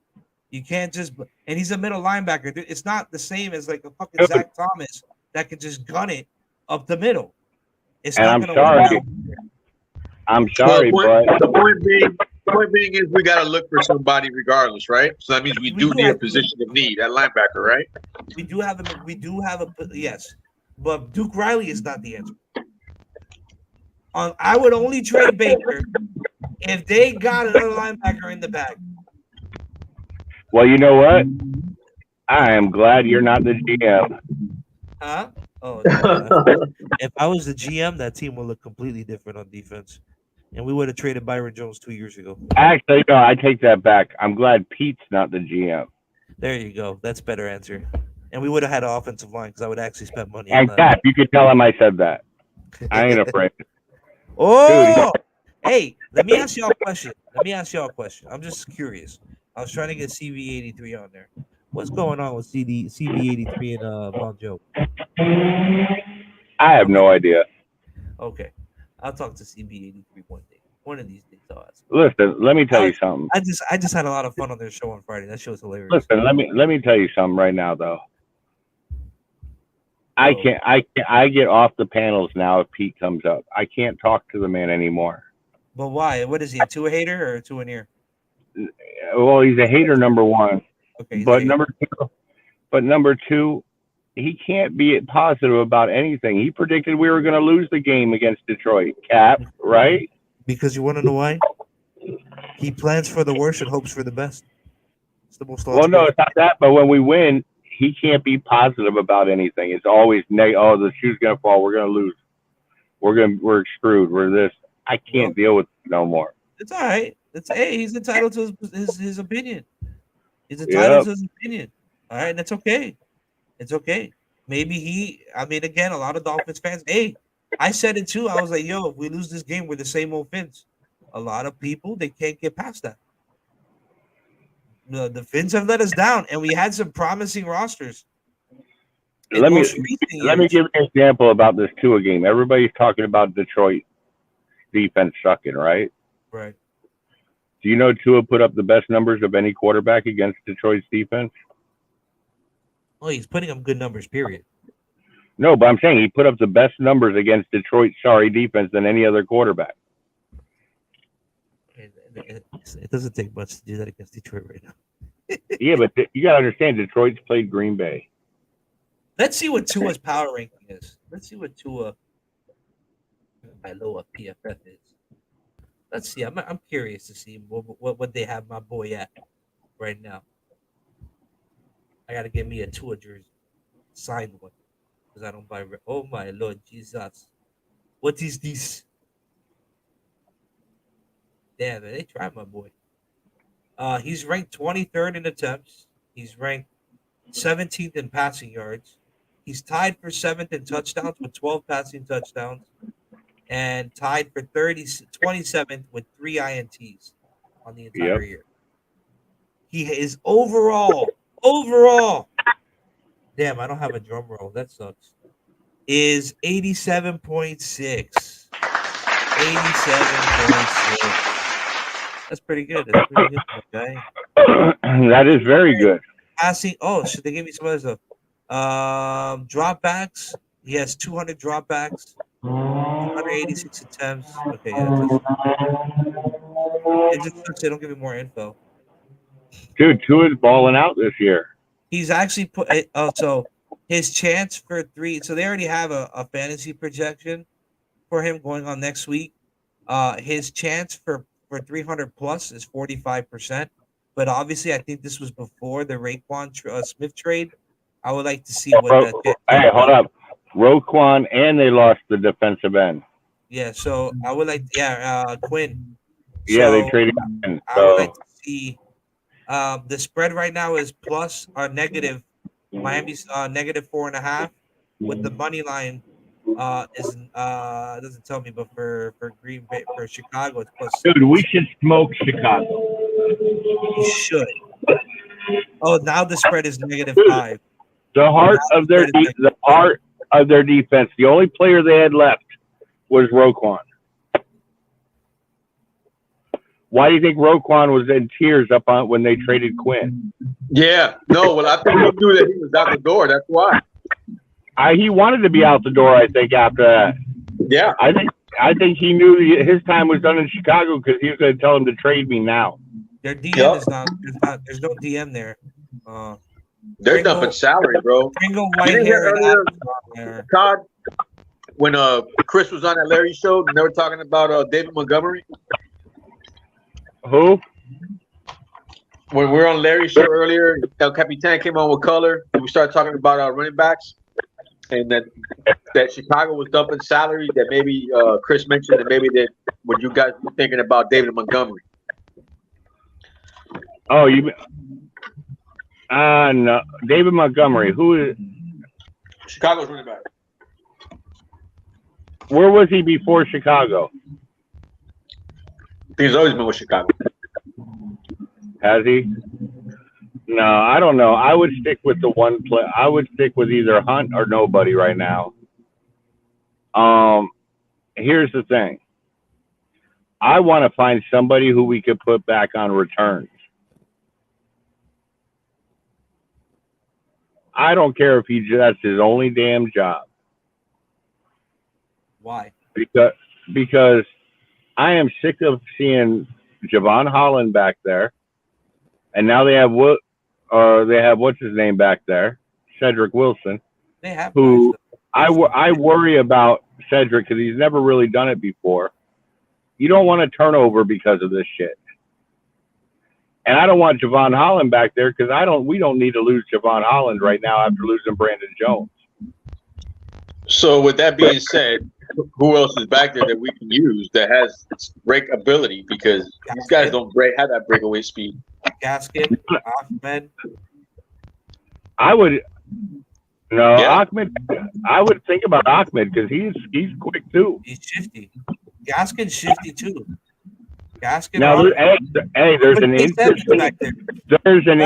You can't just. And he's a middle linebacker. Dude. It's not the same as like a fucking Zach Thomas that can just gun it up the middle. It's and not I'm sorry. I'm sorry, but the point being is we got to look for somebody regardless, right? So that means we do need a position of need at linebacker, right? We do have a yes, but Duke Riley is not the answer. I would only trade Baker if they got another linebacker in the bag. Well, you know what? I am glad you're not the GM. Huh? Oh, no. If I was the GM, that team would look completely different on defense. And we would have traded Byron Jones 2 years ago. Actually, no, I take that back. I'm glad Pete's not the GM. There you go. That's a better answer. And we would have had an offensive line because I would actually spend money and on that. Cap, you could tell him I said that. I ain't afraid. Oh! Dude. Hey, let me ask y'all a question. I'm just curious. I was trying to get CV83 on there. What's going on with CV83 and Bon Joe? I have no idea. Okay. I'll talk to CB83 one day. One of these days, I'll ask. Listen, let me tell you something. I just had a lot of fun on their show on Friday. That show was hilarious. Listen, let me tell you something right now, though. I get off the panels now if Pete comes up. I can't talk to the man anymore. But why? What is he? A two hater or a two an ear? Well, he's a hater, number one. Okay. But number two, he can't be positive about anything. He predicted we were going to lose the game against Detroit. Cap, right? Because you want to know why? He plans for the worst and hopes for the best. It's the most logical. Well, no, it's not that. But when we win, he can't be positive about anything. It's always negative. Oh, the shoe's going to fall. We're going to lose. We're screwed. We're this. I can't deal with it no more. It's all right. He's entitled to his opinion. He's entitled to his opinion. All right, and it's okay. It's okay. Maybe again, a lot of Dolphins fans, I said it too. I was like, yo, if we lose this game, we're the same old Fins. A lot of people, they can't get past that. The Fins have let us down, and we had some promising rosters. Let me give you an example about this Tua game. Everybody's talking about Detroit defense sucking, right? Right. Do you know Tua put up the best numbers of any quarterback against Detroit's defense? Oh, he's putting up good numbers, period. No, but I'm saying he put up the best numbers against Detroit's sorry defense than any other quarterback. It doesn't take much to do that against Detroit right now. Yeah, but you got to understand, Detroit's played Green Bay. Let's see what Tua's power ranking is. Let's see what Tua by low of PFF is. Let's see. I'm curious to see what they have my boy at right now. I got to get me a Tua jersey, signed one, because I don't buy. Oh my Lord Jesus, what is this? Damn, man, they tried my boy. He's ranked 23rd in attempts. He's ranked 17th in passing yards. He's tied for 7th in touchdowns with 12 passing touchdowns, and tied for 27th with 3 INTs on the entire year. He is overall. Damn, I don't have a drum roll. That sucks. Is 87.6. 87.6. That's pretty good. That's pretty good, okay. That is very good. Passing. Oh, should they give me some other stuff? Dropbacks. He has 200 dropbacks. 186 attempts. Okay, yeah. It just sucks they don't give me more info. Dude, Tua's balling out this year. He's actually put. So his chance for 3. So they already have a fantasy projection for him going on next week. His chance for 300 plus is 45%. But obviously, I think this was before the Raekwon Smith trade. I would like to see what that. Hey, hold up. Roquan, and they lost the defensive end. Yeah, so I would like, Quinn. Yeah, So they traded him. I would like to see. The spread right now is plus or negative. Miami's negative 4.5. With the money line, is it doesn't tell me, but for Green Bay, for Chicago, it's plus. Dude, we should smoke Chicago. You should. Oh, now the spread is negative 5. The heart of their defense. The only player they had left was Roquan. Why do you think Roquan was in tears up on when they traded Quinn? Yeah, no. Well, I think he knew that he was out the door. That's why. He wanted to be out the door. I think after that. Yeah. I think he knew his time was done in Chicago because he was going to tell him to trade me now. Their DM is not. There's no DM there. They're dumping salary, bro. Pringle, white hair, earlier, Todd, when Chris was on that Larry show, and they were talking about David Montgomery. Who? When we were on Larry's show earlier, El Capitan came on with color, and we started talking about running backs, and that Chicago was dumping salary. That maybe Chris mentioned that maybe that what you guys were thinking about David Montgomery. Oh, you. No, David Montgomery. Who is Chicago's running back? Where was he before Chicago? He's always been with Chicago. Has he? No, I don't know. I would stick with the one play. I would stick with either Hunt or nobody right now. Here's the thing. I want to find somebody who we could put back on returns. I don't care if that's his only damn job. Why? Because I am sick of seeing Javon Holland back there, and now they have what's his name back there, Cedric Wilson. They have who I worry about Cedric because he's never really done it before. You don't want to turn over because of this shit. And I don't want Javon Holland back there because we don't need to lose Javon Holland right now after losing Brandon Jones. So with that being said, who else is back there that we can use that has break ability? Because these guys don't have that breakaway speed. Gaskin, Ahmed. Ahmed. I would think about Ahmed because he's quick too. He's shifty. Gaskin's shifty too. Gaskin. Now, there's an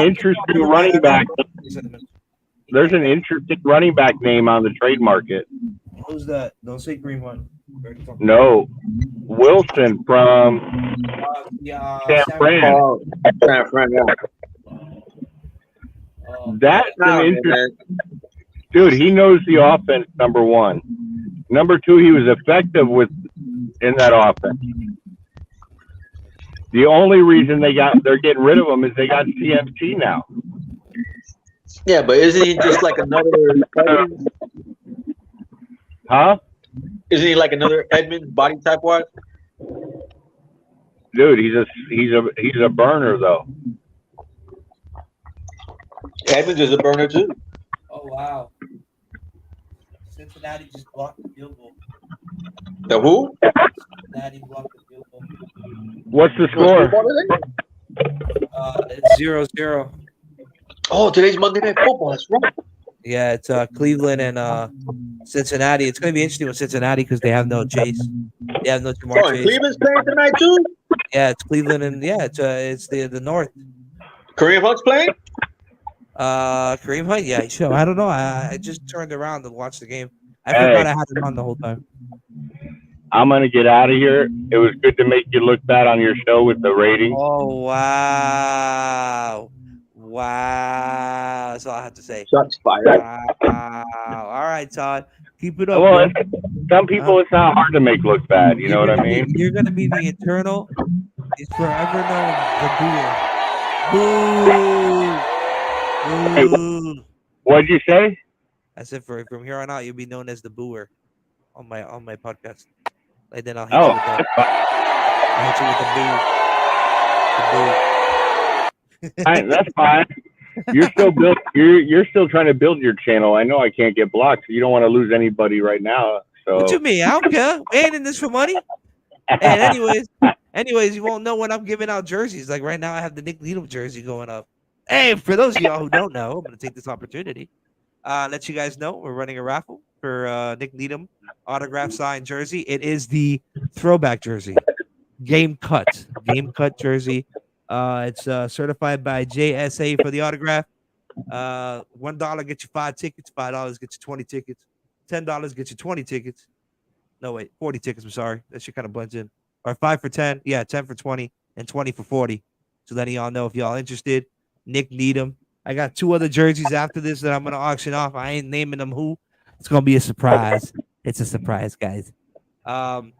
interesting running back. There's an interesting running back name on the trade market. Who's that? Don't say green one. No, Wilson from San Fran. San Fran, yeah. That's an interesting. Dude, he knows the offense, number one. Number two, he was effective in that offense. The only reason they're getting rid of him is they got CMC now. Yeah, but isn't he just like another Edmonds? Huh? Isn't he like another Edmonds body type wise? Dude, he's a burner though. Edmonds is a burner too. Oh wow! Cincinnati just blocked the field goal. The who? Cincinnati blocked the field goal. What's the score? It's 0-0. Oh, today's Monday Night Football. That's right. Yeah, it's Cleveland and Cincinnati. It's going to be interesting with Cincinnati because they have no Chase. They have no Jamar Oh, Chase. Cleveland's playing tonight too. Yeah, it's Cleveland and it's the North. Kareem Hunt's playing. Kareem Hunt. Yeah, sure. I don't know. I just turned around to watch the game. I forgot I had it on the whole time. I'm gonna get out of here. It was good to make you look bad on your show with the rating. Oh wow. Wow. That's all I have to say. Shots fired. Wow. All right, Todd. Keep it up. Well, some people it's not hard to make look bad. You know what I mean? You're gonna be the eternal, it's forever known the booer. Boo. Boo. What'd you say? I said from here on out you'll be known as the booer on my podcast. Like then I'll hit you with the boo. That's fine. You're still trying to build your channel. I know I can't get blocked, so you don't want to lose anybody right now. So what you mean? I don't care. We ain't in this for money. And anyways, you won't know when I'm giving out jerseys. Like right now, I have the Nick Needham jersey going up. Hey, for those of y'all who don't know, I'm gonna take this opportunity. Let you guys know we're running a raffle for Nick Needham autograph signed jersey. It is the throwback jersey, game cut jersey. It's certified by JSA for the autograph. $1 gets you 5 tickets. $5 gets you 20 tickets. $10 gets you 20 tickets. No, wait, 40 tickets. I'm sorry. That shit kind of blends in. Or 5 for 10. Yeah, 10 for 20 and 20 for 40. So letting y'all know if y'all interested. Nick Needham. I got 2 other jerseys after this that I'm going to auction off. I ain't naming them who. It's going to be a surprise. It's a surprise, guys. So,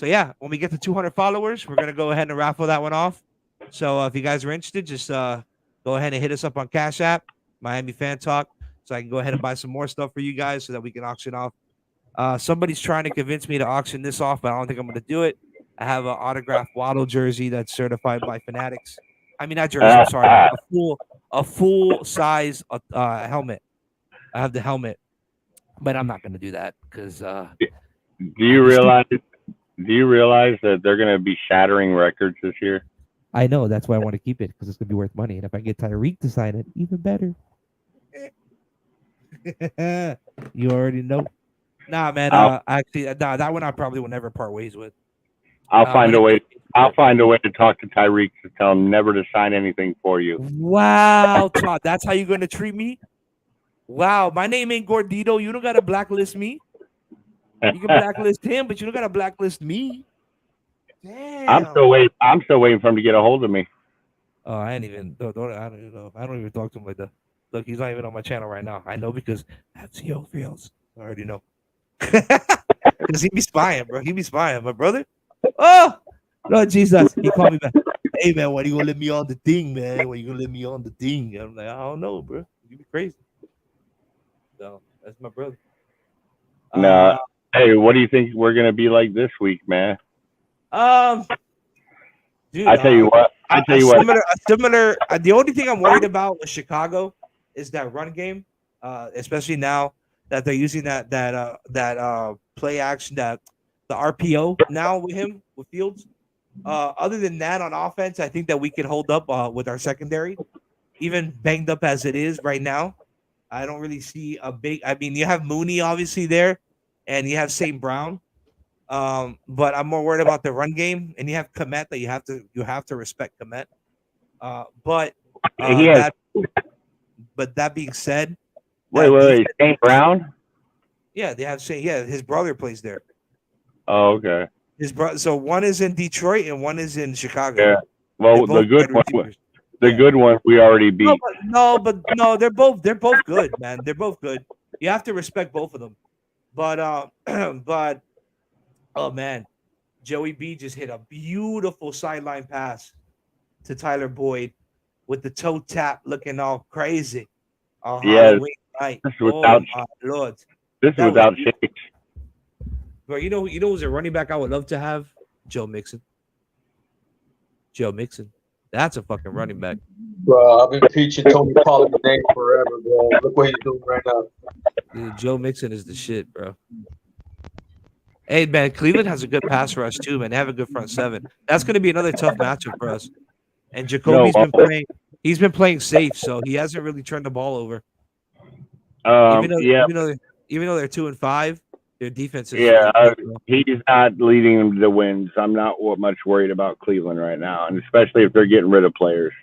yeah, when we get to 200 followers, we're going to go ahead and raffle that one off. So if you guys are interested, just go ahead and hit us up on Cash App, Miamifantalk, so I can go ahead and buy some more stuff for you guys so that we can auction off. Somebody's trying to convince me to auction this off, but I don't think I'm going to do it. I have an autographed Waddle jersey that's certified by Fanatics. I mean, not jersey, I'm sorry. A full size helmet. I have the helmet, but I'm not going to do that because. Do you realize that they're going to be shattering records this year? I know. That's why I want to keep it because it's going to be worth money. And if I get Tyreek to sign it, even better. You already know. Nah, man. Actually, that one I probably will never part ways with. I'll find a way to talk to Tyreek to tell him never to sign anything for you. Wow, Todd, that's how you're going to treat me? Wow, my name ain't Gordito. You don't got to blacklist me. You can blacklist him, but you don't got to blacklist me. Damn. I'm still waiting for him to get a hold of me. Oh, I don't even know. I don't even talk to him like that. Look, he's not even on my channel right now. I know because that's Yo Fields. I already know. Because he be spying, bro. He be spying, my brother. Oh, Lord Jesus. He called me back. Hey, man, when you going to let me on the thing, man? When you going to let me on the thing? I'm like, I don't know, bro. You be crazy. So, that's my brother. Nah. Hey, what do you think we're going to be like this week, man? Dude, I tell you what. Similar. The only thing I'm worried about with Chicago is that run game, especially now that they're using that play action, that the RPO now with him with Fields. Other than that, on offense, I think that we can hold up with our secondary, even banged up as it is right now. I don't really see a big. I mean, you have Mooney obviously there, and you have St. Brown. But I'm more worried about the run game, and you have Komet that you have to respect Komet. But that being said, wait, St. Brown? Yeah, they have his brother plays there. Oh, okay. His brother. So one is in Detroit and one is in Chicago. Yeah. Well, the good one we already beat. No, they're both good, man. They're both good. you have to respect both of them. But but oh man, Joey B just hit a beautiful sideline pass to Tyler Boyd with the toe tap looking all crazy on Halloween night. Oh my lord. This is without shakes. Bro, you know who's a running back I would love to have? Joe Mixon. Joe Mixon. That's a fucking running back. Bro, I've been preaching Tony Pollard's name forever, bro. Look what he's doing right now. Dude, Joe Mixon is the shit, bro. Hey, man, Cleveland has a good pass rush, too, man. They have a good front seven. That's going to be another tough matchup for us. And Jacoby's he's been playing safe, so he hasn't really turned the ball over. Even though they're 2-5, their defense is he's not leading them to the wins. I'm not much worried about Cleveland right now, and especially if they're getting rid of players.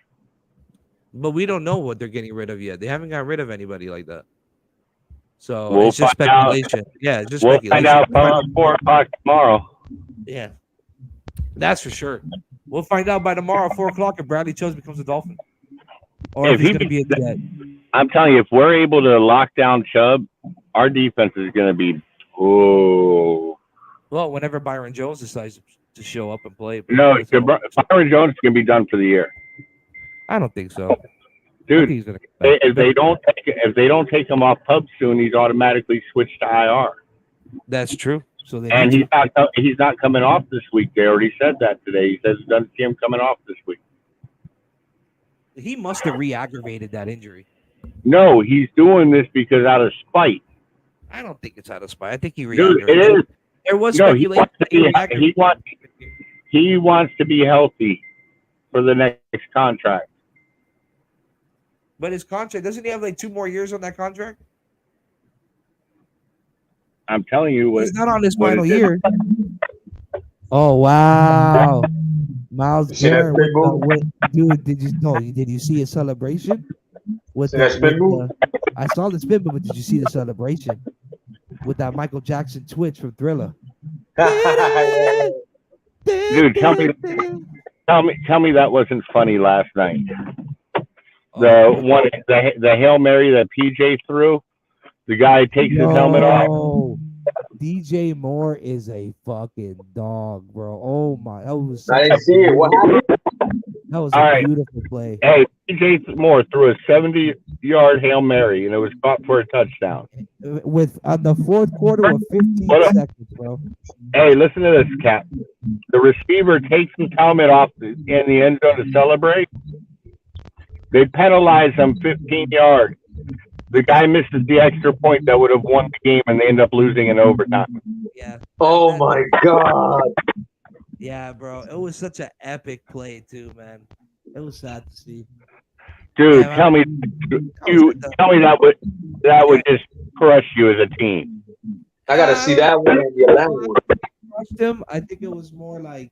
But we don't know what they're getting rid of yet. They haven't got rid of anybody like that. So it's just speculation. Yeah, it's just speculation. We'll find out 4 o'clock tomorrow. Yeah, that's for sure. We'll find out by tomorrow, 4 o'clock, if Bradley Chubb becomes a Dolphin. Or if he's going to be a Jet. I'm telling you, if we're able to lock down Chubb, our defense is going to be Well, whenever Byron Jones decides to show up and play. No, Byron Jones is going to be done for the year. I don't think so. Dude, if they don't take him off PUB soon, he's automatically switched to IR. That's true. So he's not coming off this week. They already said that today. He says he doesn't see him coming off this week. He must have re-aggravated that injury. No, he's doing this because out of spite. I don't think it's out of spite. I think he re-aggravated. Dude, it is. There was speculation. He wants to be healthy for the next contract. But his contract, doesn't he have like 2 more years on that contract? I'm telling you what. He's not on his final year. Oh wow, Miles Garrett! Dude, did you see his celebration? I saw the spin move, but did you see the celebration with that Michael Jackson twitch from Thriller? Dude, tell me that wasn't funny last night. The Hail Mary that PJ threw, the guy takes his helmet off. DJ Moore is a fucking dog, bro. Oh my, that was. I didn't see it. What happened? That was a beautiful play. Hey, PJ Moore threw a 70-yard Hail Mary, and it was caught for a touchdown. With the fourth quarter with 15 seconds, bro. Hey, listen to this, Cap. The receiver takes his helmet off in the end zone to celebrate. They penalize him 15 yards. The guy misses the extra point that would have won the game, and they end up losing in overtime. Yeah. Oh my God. Yeah, bro. It was such an epic play too, man. It was sad to see. Dude, tell me that would just crush you as a team. I gotta see that one and the Atlanta one. Crushed him. I think it was more like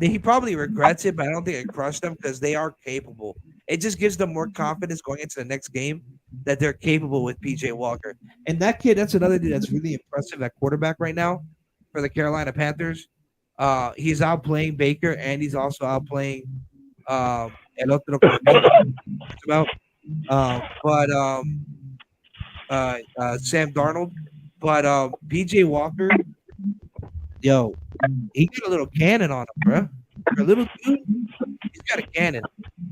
he probably regrets it, but I don't think it crushed them because they are capable. It just gives them more confidence going into the next game that they're capable with PJ Walker. And that kid, that's another dude that's really impressive at quarterback right now for the Carolina Panthers. He's outplaying Baker, and he's also outplaying El Otro about Sam Darnold. But PJ Walker, yo, he got a little cannon on him, bro. For a little dude, he's got a cannon.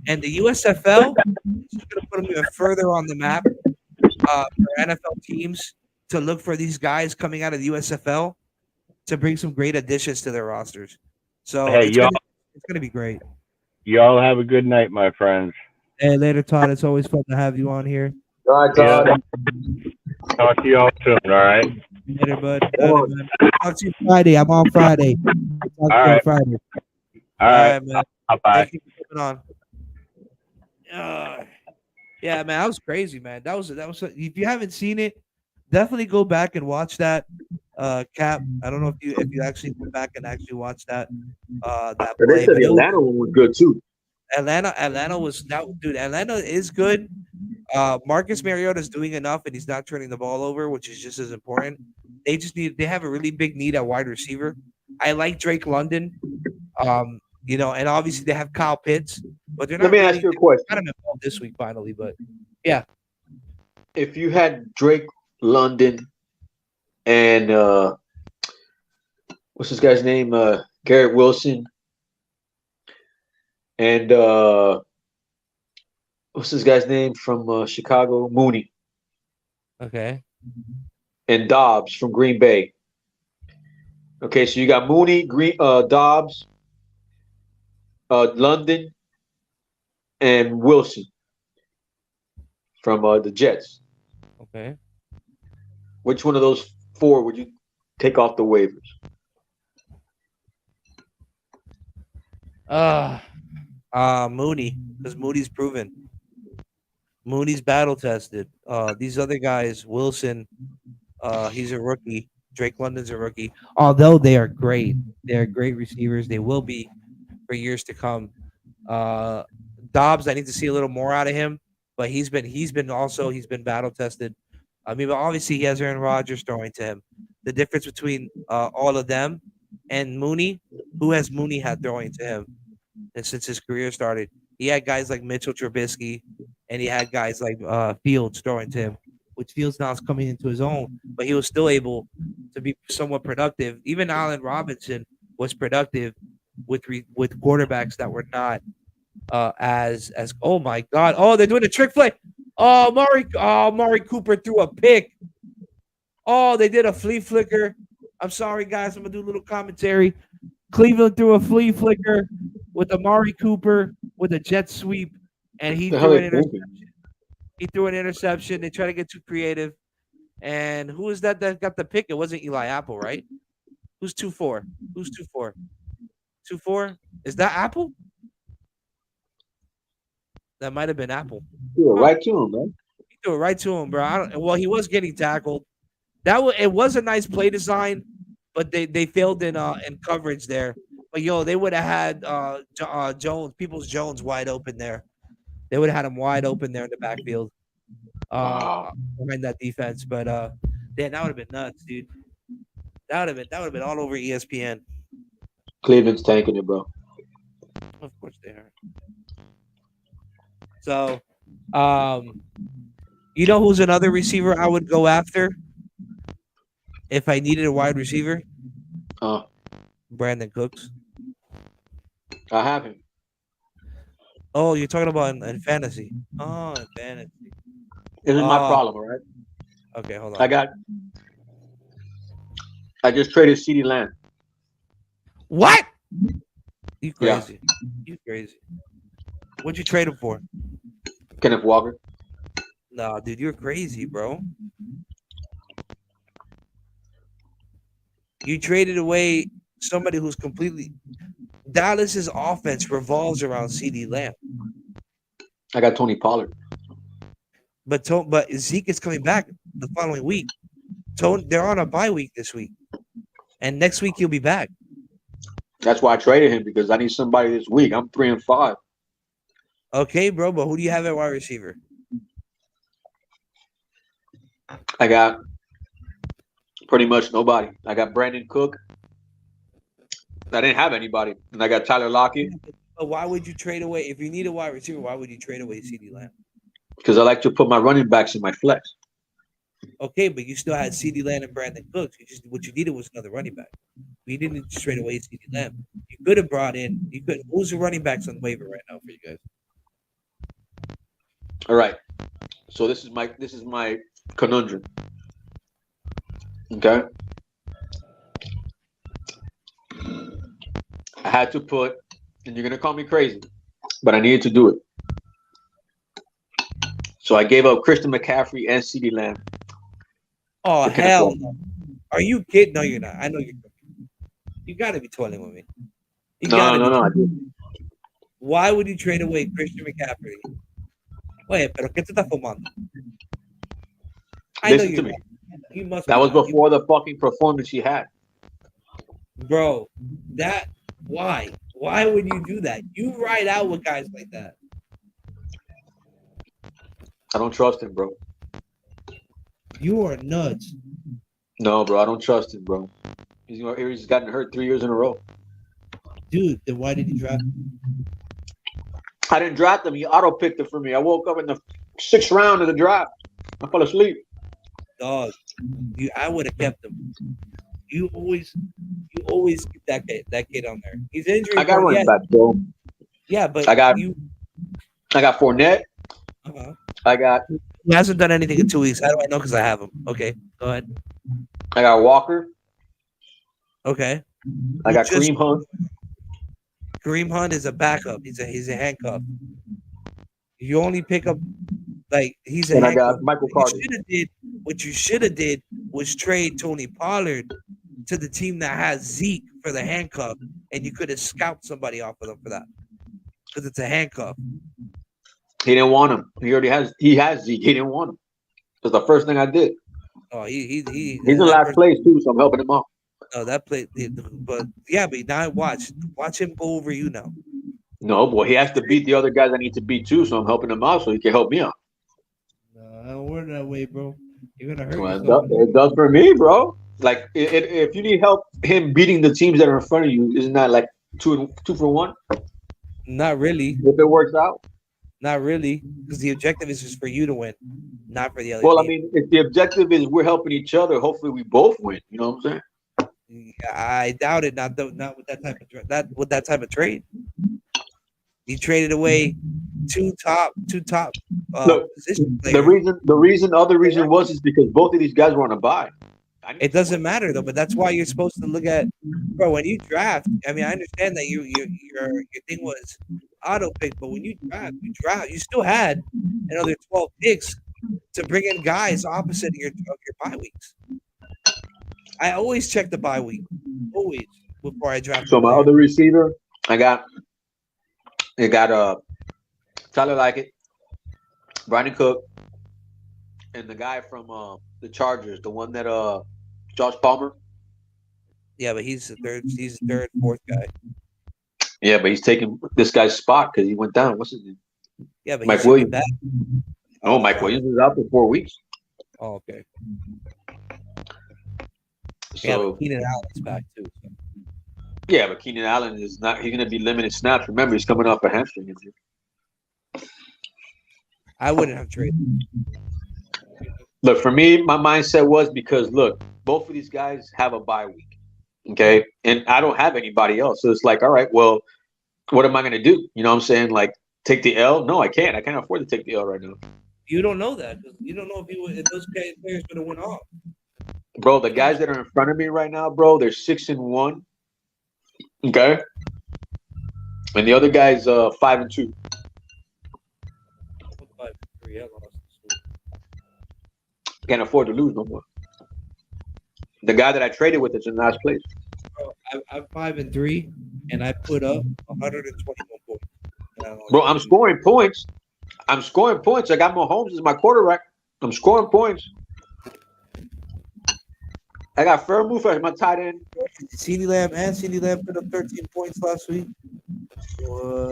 And the USFL is going to put him even further on the map for NFL teams to look for these guys coming out of the USFL to bring some great additions to their rosters. So it's going to be great. Y'all have a good night, my friends. Hey, later, Todd. It's always fun to have you on here. All right, Todd. Yeah. Talk to y'all soon, all right? Later, bud. Talk to you Friday. I'm on Friday. All right. Friday. All right, man. Bye. Thank you for coming on. Yeah, man, that was crazy, man. That was. If you haven't seen it, definitely go back and watch that. Cap, I don't know if you actually went back and actually watched that. That play. They said the Atlanta one was good too. Atlanta was that dude. Atlanta is good. Marcus Mariota is doing enough, and he's not turning the ball over, which is just as important. They have a really big need at wide receiver. I like Drake London. And obviously they have Kyle Pitts, but they're not. Let me ask you a question. Got him involved this week finally, but yeah. If you had Drake London, and what's this guy's name? Garrett Wilson, and what's this guy's name from Chicago? Mooney, Okay. and Dobbs from Green Bay. Okay, so you got Mooney, Dobbs, London, and Wilson from the Jets. Okay. Which one of those four would you take off the waivers? Mooney, because Mooney's proven. Mooney's battle tested. These other guys, Wilson, he's a rookie. Drake London's a rookie. Although they are great, they're great receivers. They will be for years to come. Dobbs, I need to see a little more out of him, but he's been battle tested. I mean, but obviously he has Aaron Rodgers throwing to him. The difference between all of them and Mooney, who has Mooney had throwing to him, and since his career started, he had guys like Mitchell Trubisky, and he had guys like Fields throwing to him, which Fields now is coming into his own, but he was still able to be somewhat productive. Even Allen Robinson was productive with quarterbacks that were not as oh my god, oh they're doing a trick play. Mari Cooper threw a pick. Oh, they did a flea flicker. I'm sorry guys, I'm gonna do a little commentary. Cleveland threw a flea flicker with Amari Cooper with a jet sweep, and he threw an interception. He threw an interception. They tried to get too creative. And who is that got the pick? It wasn't Eli Apple, right? Who's 2-4? Who's 2-4? 2-4? Is that Apple? That might have been Apple. Right to him, man. He threw it right to him, bro. Well, he was getting tackled. It was a nice play design, but they failed in coverage there. But they would have had Jones wide open there. They would have had him wide open there in the backfield, behind that defense. But that would have been nuts, dude. That would have been all over ESPN. Cleveland's tanking it, bro. Of course they are. So, who's another receiver I would go after if I needed a wide receiver? Brandon Cooks. I have him. Oh, you're talking about in fantasy. Oh, in fantasy. This is my problem, all right? Okay, hold on. I just traded CeeDee Lamb. What? You crazy. Yeah. You crazy. What'd you trade him for? Kenneth Walker. No, dude, you're crazy, bro. You traded away somebody who's completely... Dallas's offense revolves around CeeDee Lamb. I got Tony Pollard. But Zeke is coming back the following week. They're on a bye week this week. And next week he'll be back. That's why I traded him, because I need somebody this week. I'm 3-5. Okay, bro, but who do you have at wide receiver? I got pretty much nobody. I got Brandon Cook. I didn't have anybody. And I got Tyler Lockett. But why would you trade away? If you need a wide receiver, why would you trade away CeeDee Lamb? Because I like to put my running backs in my flex. Okay, but you still had CeeDee Lamb and Brandon Cooks. What you needed was another running back. You didn't trade away CeeDee Lamb. You could have brought in. Who's the running backs on the waiver right now for you guys? All right. So this is my conundrum. Okay. I had to put, and you're gonna call me crazy, but I needed to do it. So I gave up Christian McCaffrey and CeeDee Lamb. Oh hell no! Are you kidding? No, you're not. I know you're. You gotta be toiling with me. No, I didn't. Why would you trade away Christian McCaffrey? Oye, pero ¿qué te estás fumando? I know you're not. You must. That was before the fucking performance he had. Bro, why? Why would you do that? You ride out with guys like that. I don't trust him, bro. You are nuts. No, bro, I don't trust him, bro. He's gotten hurt 3 years in a row. Dude, then why did you draft him? I didn't draft him. He auto-picked it for me. I woke up in the 6th round of the draft. I fell asleep. Dog, I would have kept him. You always keep that kid on there. He's injury I got prone, running back, bro. yeah, but I got Fournette. uh-huh. I got He hasn't done anything in 2 weeks. How do I know? Because I have him. Okay, go ahead. I got Walker. Okay. I got Kareem Hunt. Kareem Hunt is a backup. He's a handcuff. You only pick up he's a And I handcuff. got Michael Carter. What you should have did was trade Tony Pollard to the team that has Zeke for the handcuff, and you could have scalped somebody off of them for that because it's a handcuff. He didn't want him. He has Zeke. He didn't want him. That's the first thing I did. Oh, he's in last place too, so I'm helping him out. Oh, that play, but now watch him go over you now. No, boy, he has to beat the other guys I need to beat too, so I'm helping him out so he can help me out. No, I don't work that way, bro. You're gonna hurt Well, yourself. it does for me, bro. Like, if you need help, him beating the teams that are in front of you, isn't that like two for one? Not really. If it works out. Not really, because the objective is just for you to win, not for the other Well, team. I mean, if the objective is we're helping each other, hopefully we both win. You know what I'm saying? I doubt it. Not with that type of trade. He traded away two top Look, position players. the reason was because both of these guys were on a bye. It doesn't matter though, but that's why you're supposed to look at, bro. When you draft, I mean, I understand that your thing was auto pick, but when you draft, you still had another 12 picks to bring in guys opposite of your bye weeks. I always check the bye week, always before I draft. So my other receiver, I got Tyler Lockett, Brandon Cook, and the guy from the Chargers, the one that Josh Palmer. Yeah, but he's the third, fourth guy. Yeah, but he's taking this guy's spot because he went down. What's his name? Yeah, but Mike Williams. Back. Oh, Mike Williams is out for 4 weeks. Oh, okay. So yeah, but Keenan Allen's back too. So. Yeah, but Keenan Allen is not. He's going to be limited snaps. Remember, he's coming off a hamstring injury. I wouldn't have traded. Look, for me, my mindset was because look, both of these guys have a bye week, okay, and I don't have anybody else. So it's like, all right, well, what am I going to do? You know what I'm saying? Like, take the L? No, I can't. I can't afford to take the L right now. You don't know that. You don't know if those players would have went off. Bro, the guys that are in front of me right now, bro, they're 6-1. Okay, and the other guy's 5-2. 5-3. I lost. Can't afford to lose no more. The guy that I traded with is in last place. Bro, I'm 5-3, and I put up 121 points. Bro, I'm scoring points. I got Mahomes as my quarterback. I'm scoring points. I got Fairmouth as my tight end. CeeDee Lamb put up 13 points last week.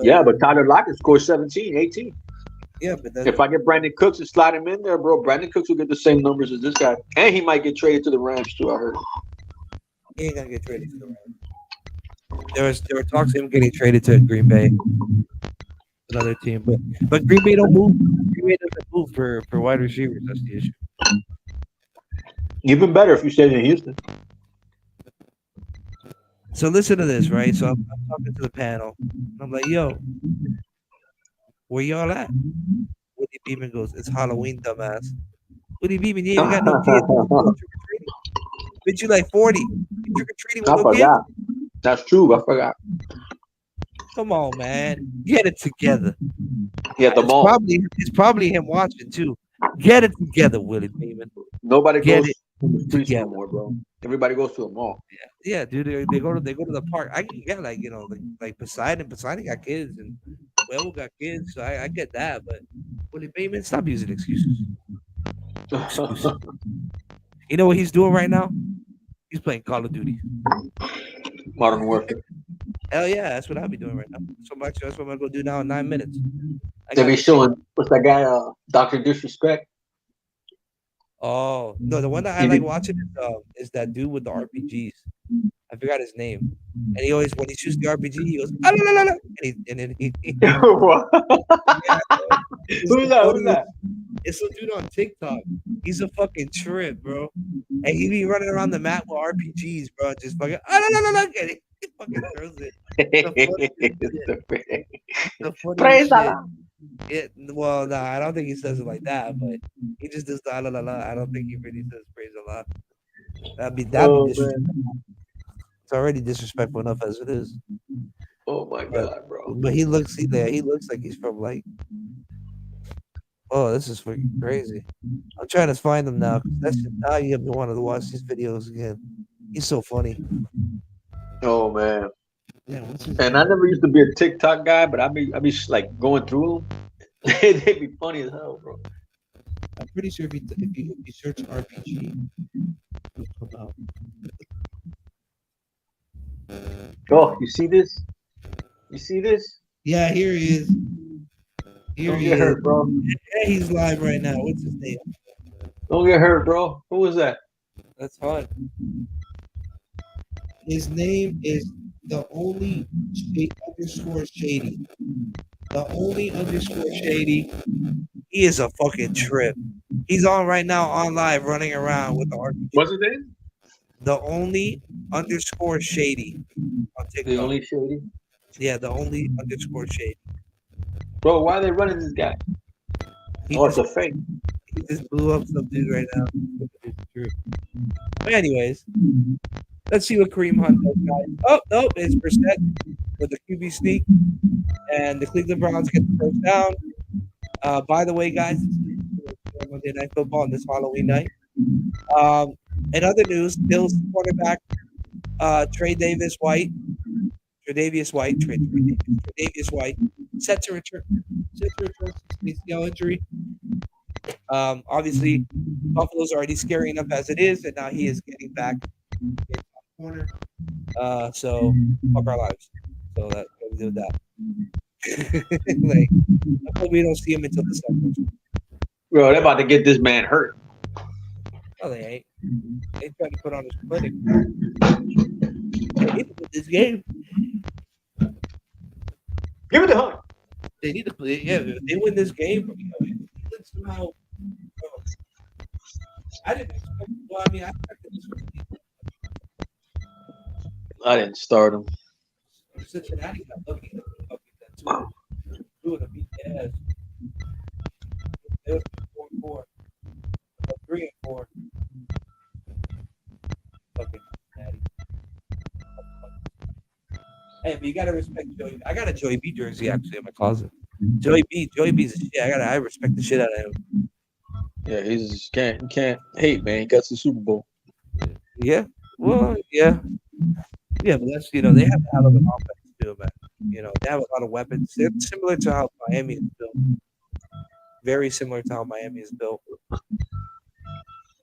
Yeah, but Tyler Lockett scored 17, 18. Yeah, but if I get Brandon Cooks and slide him in there, bro, Brandon Cooks will get the same numbers as this guy. And he might get traded to the Rams too, I heard. He ain't gonna get traded to the Rams. There were talks of him getting traded to Green Bay. Another team. But Green Bay don't move. Green Bay doesn't move for wide receivers. That's the issue. Even better if you stayed in Houston. So listen to this, right? So I'm talking to the panel. And I'm like, yo, where y'all at? Woody Beeman goes, it's Halloween, dumbass. Woody Beeman, you ain't got no kids. Bitch, you like 40. You trick-or-treating with no forgot. Kids? That's true. I forgot. Come on, man. Get it together. Yeah, the mall. It's probably him watching, too. Get it together, Willie Beeman. Nobody Get goes it to the streets no more, bro. Everybody goes to a mall. Yeah, dude. They go to the park. I can get like Poseidon. Poseidon got kids and Will got kids, so I get that. But Willie Beeman, stop using excuses. You know what he's doing right now? He's playing Call of Duty. Modern Warfare. Hell yeah, that's what I'll be doing right now. So actually, that's what I'm gonna go do now in 9 minutes. They be showing what's that guy? Dr. Disrespect. Oh no, the one that I like watching is that dude with the RPGs. I forgot his name. And he always, when he shoots the RPG, he goes, ah, la, la, la, and then he What? Who's that? It's a dude on TikTok. He's a fucking trip, bro. And he be running around the map with RPGs, bro. Just fucking, no, and he fucking throws it. The funniest Praise shit. Allah. Well, nah, I don't think he says it like that, but he just does the la la la. I don't think he really says praise Allah. That'd be Oh disrespectful. man. It's already disrespectful enough as it is. Oh my God, bro. But he looks like he's from like, oh, this is freaking crazy. I'm trying to find him now. Now you have me wanting to watch these videos again. He's so funny. Oh man. Yeah, what's his And I never used to be a TikTok guy, but I be like going through them. They'd be funny as hell, bro. I'm pretty sure if you search RPG, it'll come out. Oh, you see this? You see this? Yeah, here he is. Here Don't he get is. hurt, bro. Yeah, he's live right now. What's his name? Don't get hurt, bro. Who was that? That's fine. His name is the only underscore shady. The only underscore shady. He is a fucking trip. He's on right now on live running around with the RPG. What's his name? The only underscore shady on TikTok. The only shady. Yeah, the only underscore shady. Bro, why are they running this guy? It's a fake. He just blew up some dude right now. But anyways, let's see what Kareem Hunt does, guys. Oh, no, it's Brissett for the QB sneak. And the Cleveland Browns get the first down. By the way, guys, it's Monday Night Football on this Halloween night. In other news, Bills quarterback Tre'Davious White, set to return from ACL injury. Obviously, Buffalo's already scary enough as it is, and now he is getting back in the corner. So fuck our lives. So that we do that. Like, I hope we don't see him until December. Bro, they're about to get this man hurt. No, they ain't. They trying to put on his clinic. They need to win this game. Give it to Hunt. They need to play. Yeah, if they win this game, somehow. I didn't expect. Well, I mean, I expected this one. I didn't start him. Cincinnati got lucky that two of them beat their ass. They was 4-4, 3-4. Fucking Cincinnati. Hey, but you gotta respect Joey. I got a Joey B jersey actually in my closet. Joey B's a shit. I respect the shit out of him. Yeah, he's you can't hate, man. He got the Super Bowl. Yeah. Well, yeah. Yeah, but that's they have a hell of an offense too, man. They have a lot of weapons. They're similar to how Miami is built. Very similar to how Miami is built.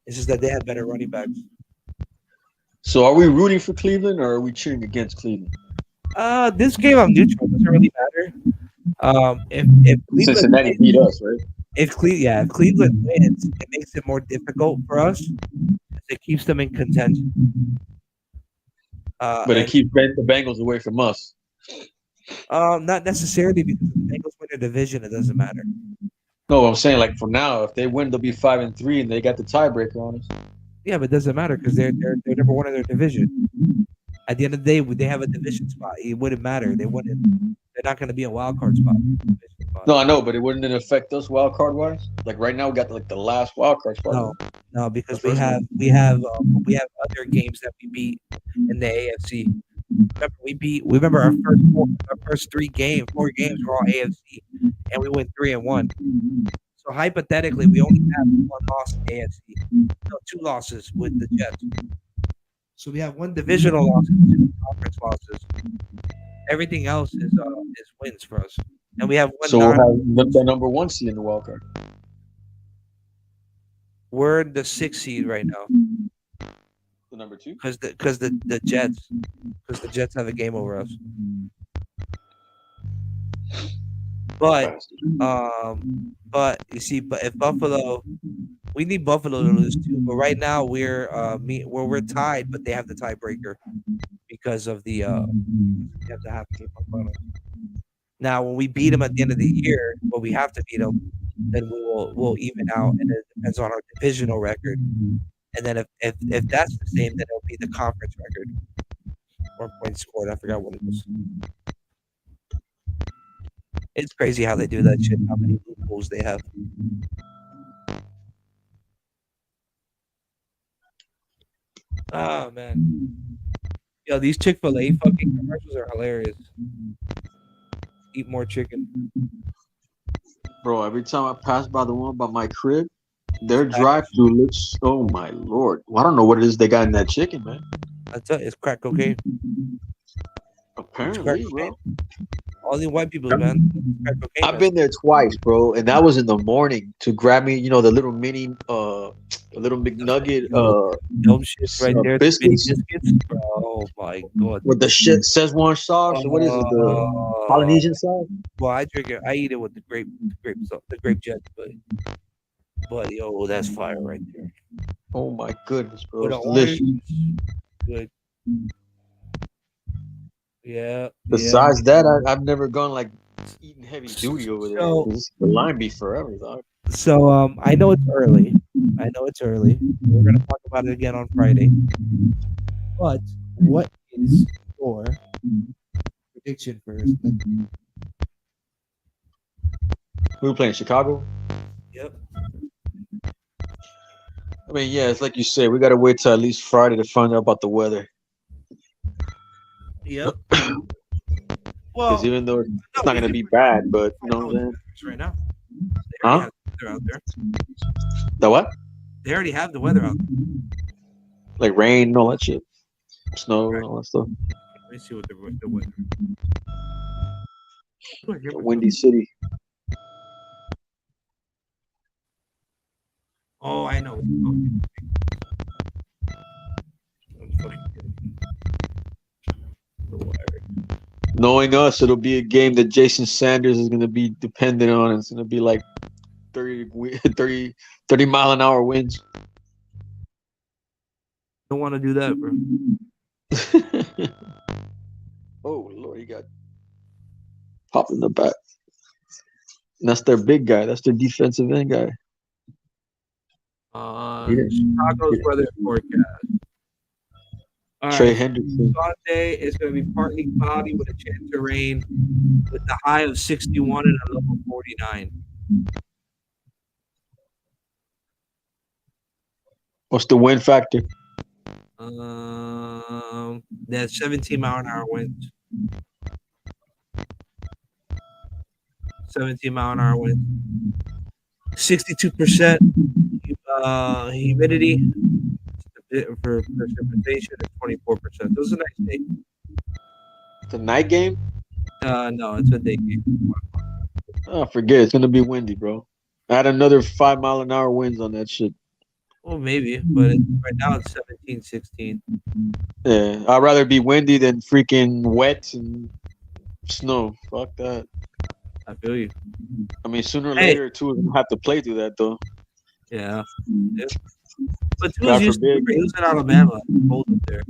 It's just that they have better running backs. So are we rooting for Cleveland or are we cheering against Cleveland? This game I'm neutral. It doesn't really matter. If Cleveland Cincinnati wins, beat us, right? If Cleveland wins, it makes it more difficult for us. It keeps them in contention. But it keeps the Bengals away from us. Not necessarily, because if the Bengals win their division, it doesn't matter. No, I'm saying like for now, if they win, they'll be 5-3, and they got the tiebreaker on us. Yeah, but it doesn't matter because they're number one in their division. At the end of the day, they have a division spot. It wouldn't matter. They wouldn't. They're not going to be a wild card spot. No, I know, but it wouldn't affect us wild card wise. Like right now, we got like the last wild card spot. No, because we have other games that we beat in the AFC. Remember our first 4 games were all AFC, and we went 3-1. So hypothetically, we only have 1 loss in AFC. No, 2 losses with the Jets. So we have 1 divisional loss and 2 conference losses. Everything else is wins for us, and we have 1. So we'll have the number 1 seed in the wild card. We're the 6th seed right now. The number 2? Because the Jets have a game over us. But you see, but if Buffalo, we need Buffalo to lose too. But right now we're tied, but they have the tiebreaker because of the we have the half game on. Now when we beat them at the end of the year, well, we have to beat them. then we'll even out, and it depends on our divisional record. And then if that's the same, then it'll be the conference record or points scored. I forgot what it was. It's crazy how they do that shit. How many loopholes they have. Oh man, yo, these Chick-fil-A fucking commercials are hilarious. Eat more chicken. Bro, every time I pass by the one by my crib, their drive-through looks. Oh my lord! Well, I don't know what it is they got in that chicken, man. That's it. It's crack cocaine. Apparently, bro. All the white people, man. Crack cocaine. I've been there twice, bro, and that was in the morning to grab me, the little mini, the little McNugget, Dumb shit right there. biscuits. Bro, oh my god. With the shit Szechuan sauce, or what is it? The Polynesian sauce? Well, I drink it. I eat it with the grape sauce, the grape jet, but yo, that's fire right there. Oh my goodness, bro! With It's delicious. Good. Yeah. Besides that, I've never gone like eating heavy duty over there. So- The line be forever, dog. So I know it's early. We're gonna talk about it again on Friday. But what is your prediction first? We were playing Chicago. Yep. I mean, yeah, it's like you said. We gotta wait till at least Friday to find out about the weather. Yep. Because even though it's not gonna be bad, but you know what I'm saying? Right now. Huh? They're out there. The what? They already have the weather out. Like rain and all that shit, snow and all that stuff. Let me see what the weather. Windy City. Oh, I know. Knowing us, it'll be a game that Jason Sanders is gonna be dependent on. It's gonna be like 30 mile an hour winds. Don't want to do that, bro. Oh Lord, he got popped in the back. And that's their big guy. That's their defensive end guy. Chicago's weather forecast. All Trey right. Henderson. Sunday is going to be partly cloudy with a chance of rain, with the high of 61 and a low of 49. What's the win factor? That's 17 mile an hour winds. 17 mile an hour winds. 62% humidity for precipitation at 24%. Those are nice day. It's a night game? No, it's a day game. Oh, forget it. It's gonna be windy, bro. Add another 5 mile an hour winds on that shit. Well, maybe, but right now it's 17, 16. Yeah, I'd rather be windy than freaking wet and snow. Fuck that. I feel you. I mean, sooner or later, two of them have to play through that, though. Yeah. But God Tua's used to forbid. it. He was in Alabama, cold up there.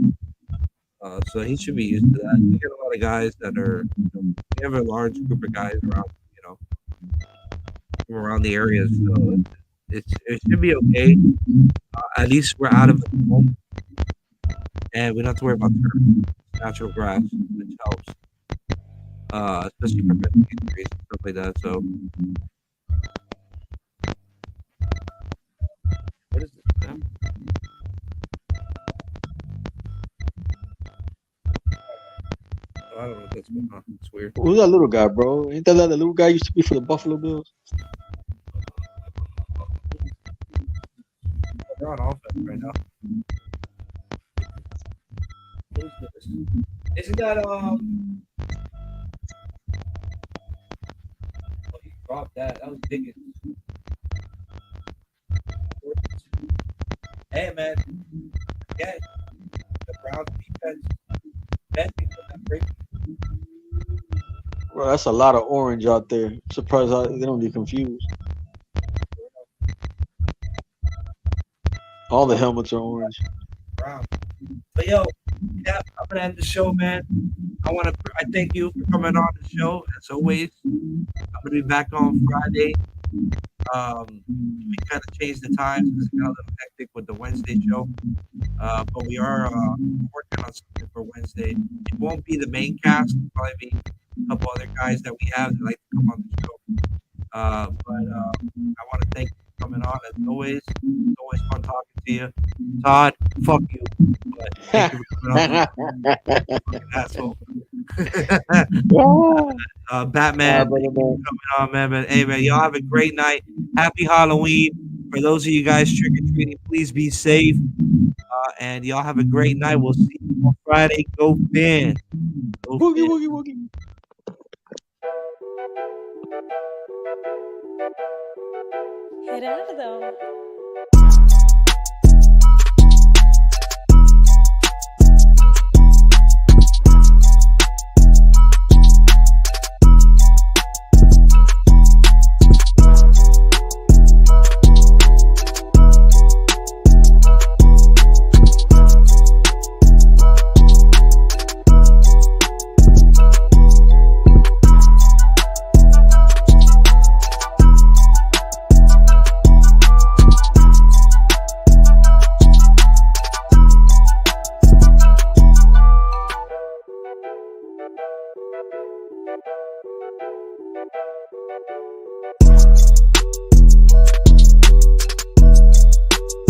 So he should be used to that. We get a lot of guys that are, we have a large group of guys around, from around the area. So it should be okay. At least we're out of the home. And we don't have to worry about turf, natural grass, which helps. Especially preventing injuries and stuff like that. So what is this, man? I don't know what that's going on. It's weird. Who's that little guy, bro? Ain't that the little guy used to be for the Buffalo Bills? They're on offense right now. Who's this? Isn't that Oh, he dropped that. That was big. Hey man, yeah, the Browns defense. Benching for that break. Bro, that's a lot of orange out there. Surprised they don't get confused. All the helmets are orange. Brown. But yo, yeah, I'm gonna end the show, man. I thank you for coming on the show as always. I'm gonna be back on Friday We kind of changed the times because it got a little hectic with the Wednesday show. But we are working on something for Wednesday. It won't be the main cast. It'll probably be a couple other guys that we have that like to come on the show. But I want to thank you for coming on as always. It's always fun talking to you. Todd, fuck you. But thank you for coming on. Asshole. Batman, thank you for coming on, man. But hey, man, y'all have a great night. Happy Halloween. For those of you guys trick or treating, please be safe. And y'all have a great night. We'll see you on Friday. Go Finn. Go Woogie, Finn. woogie, woogie. Gerardo.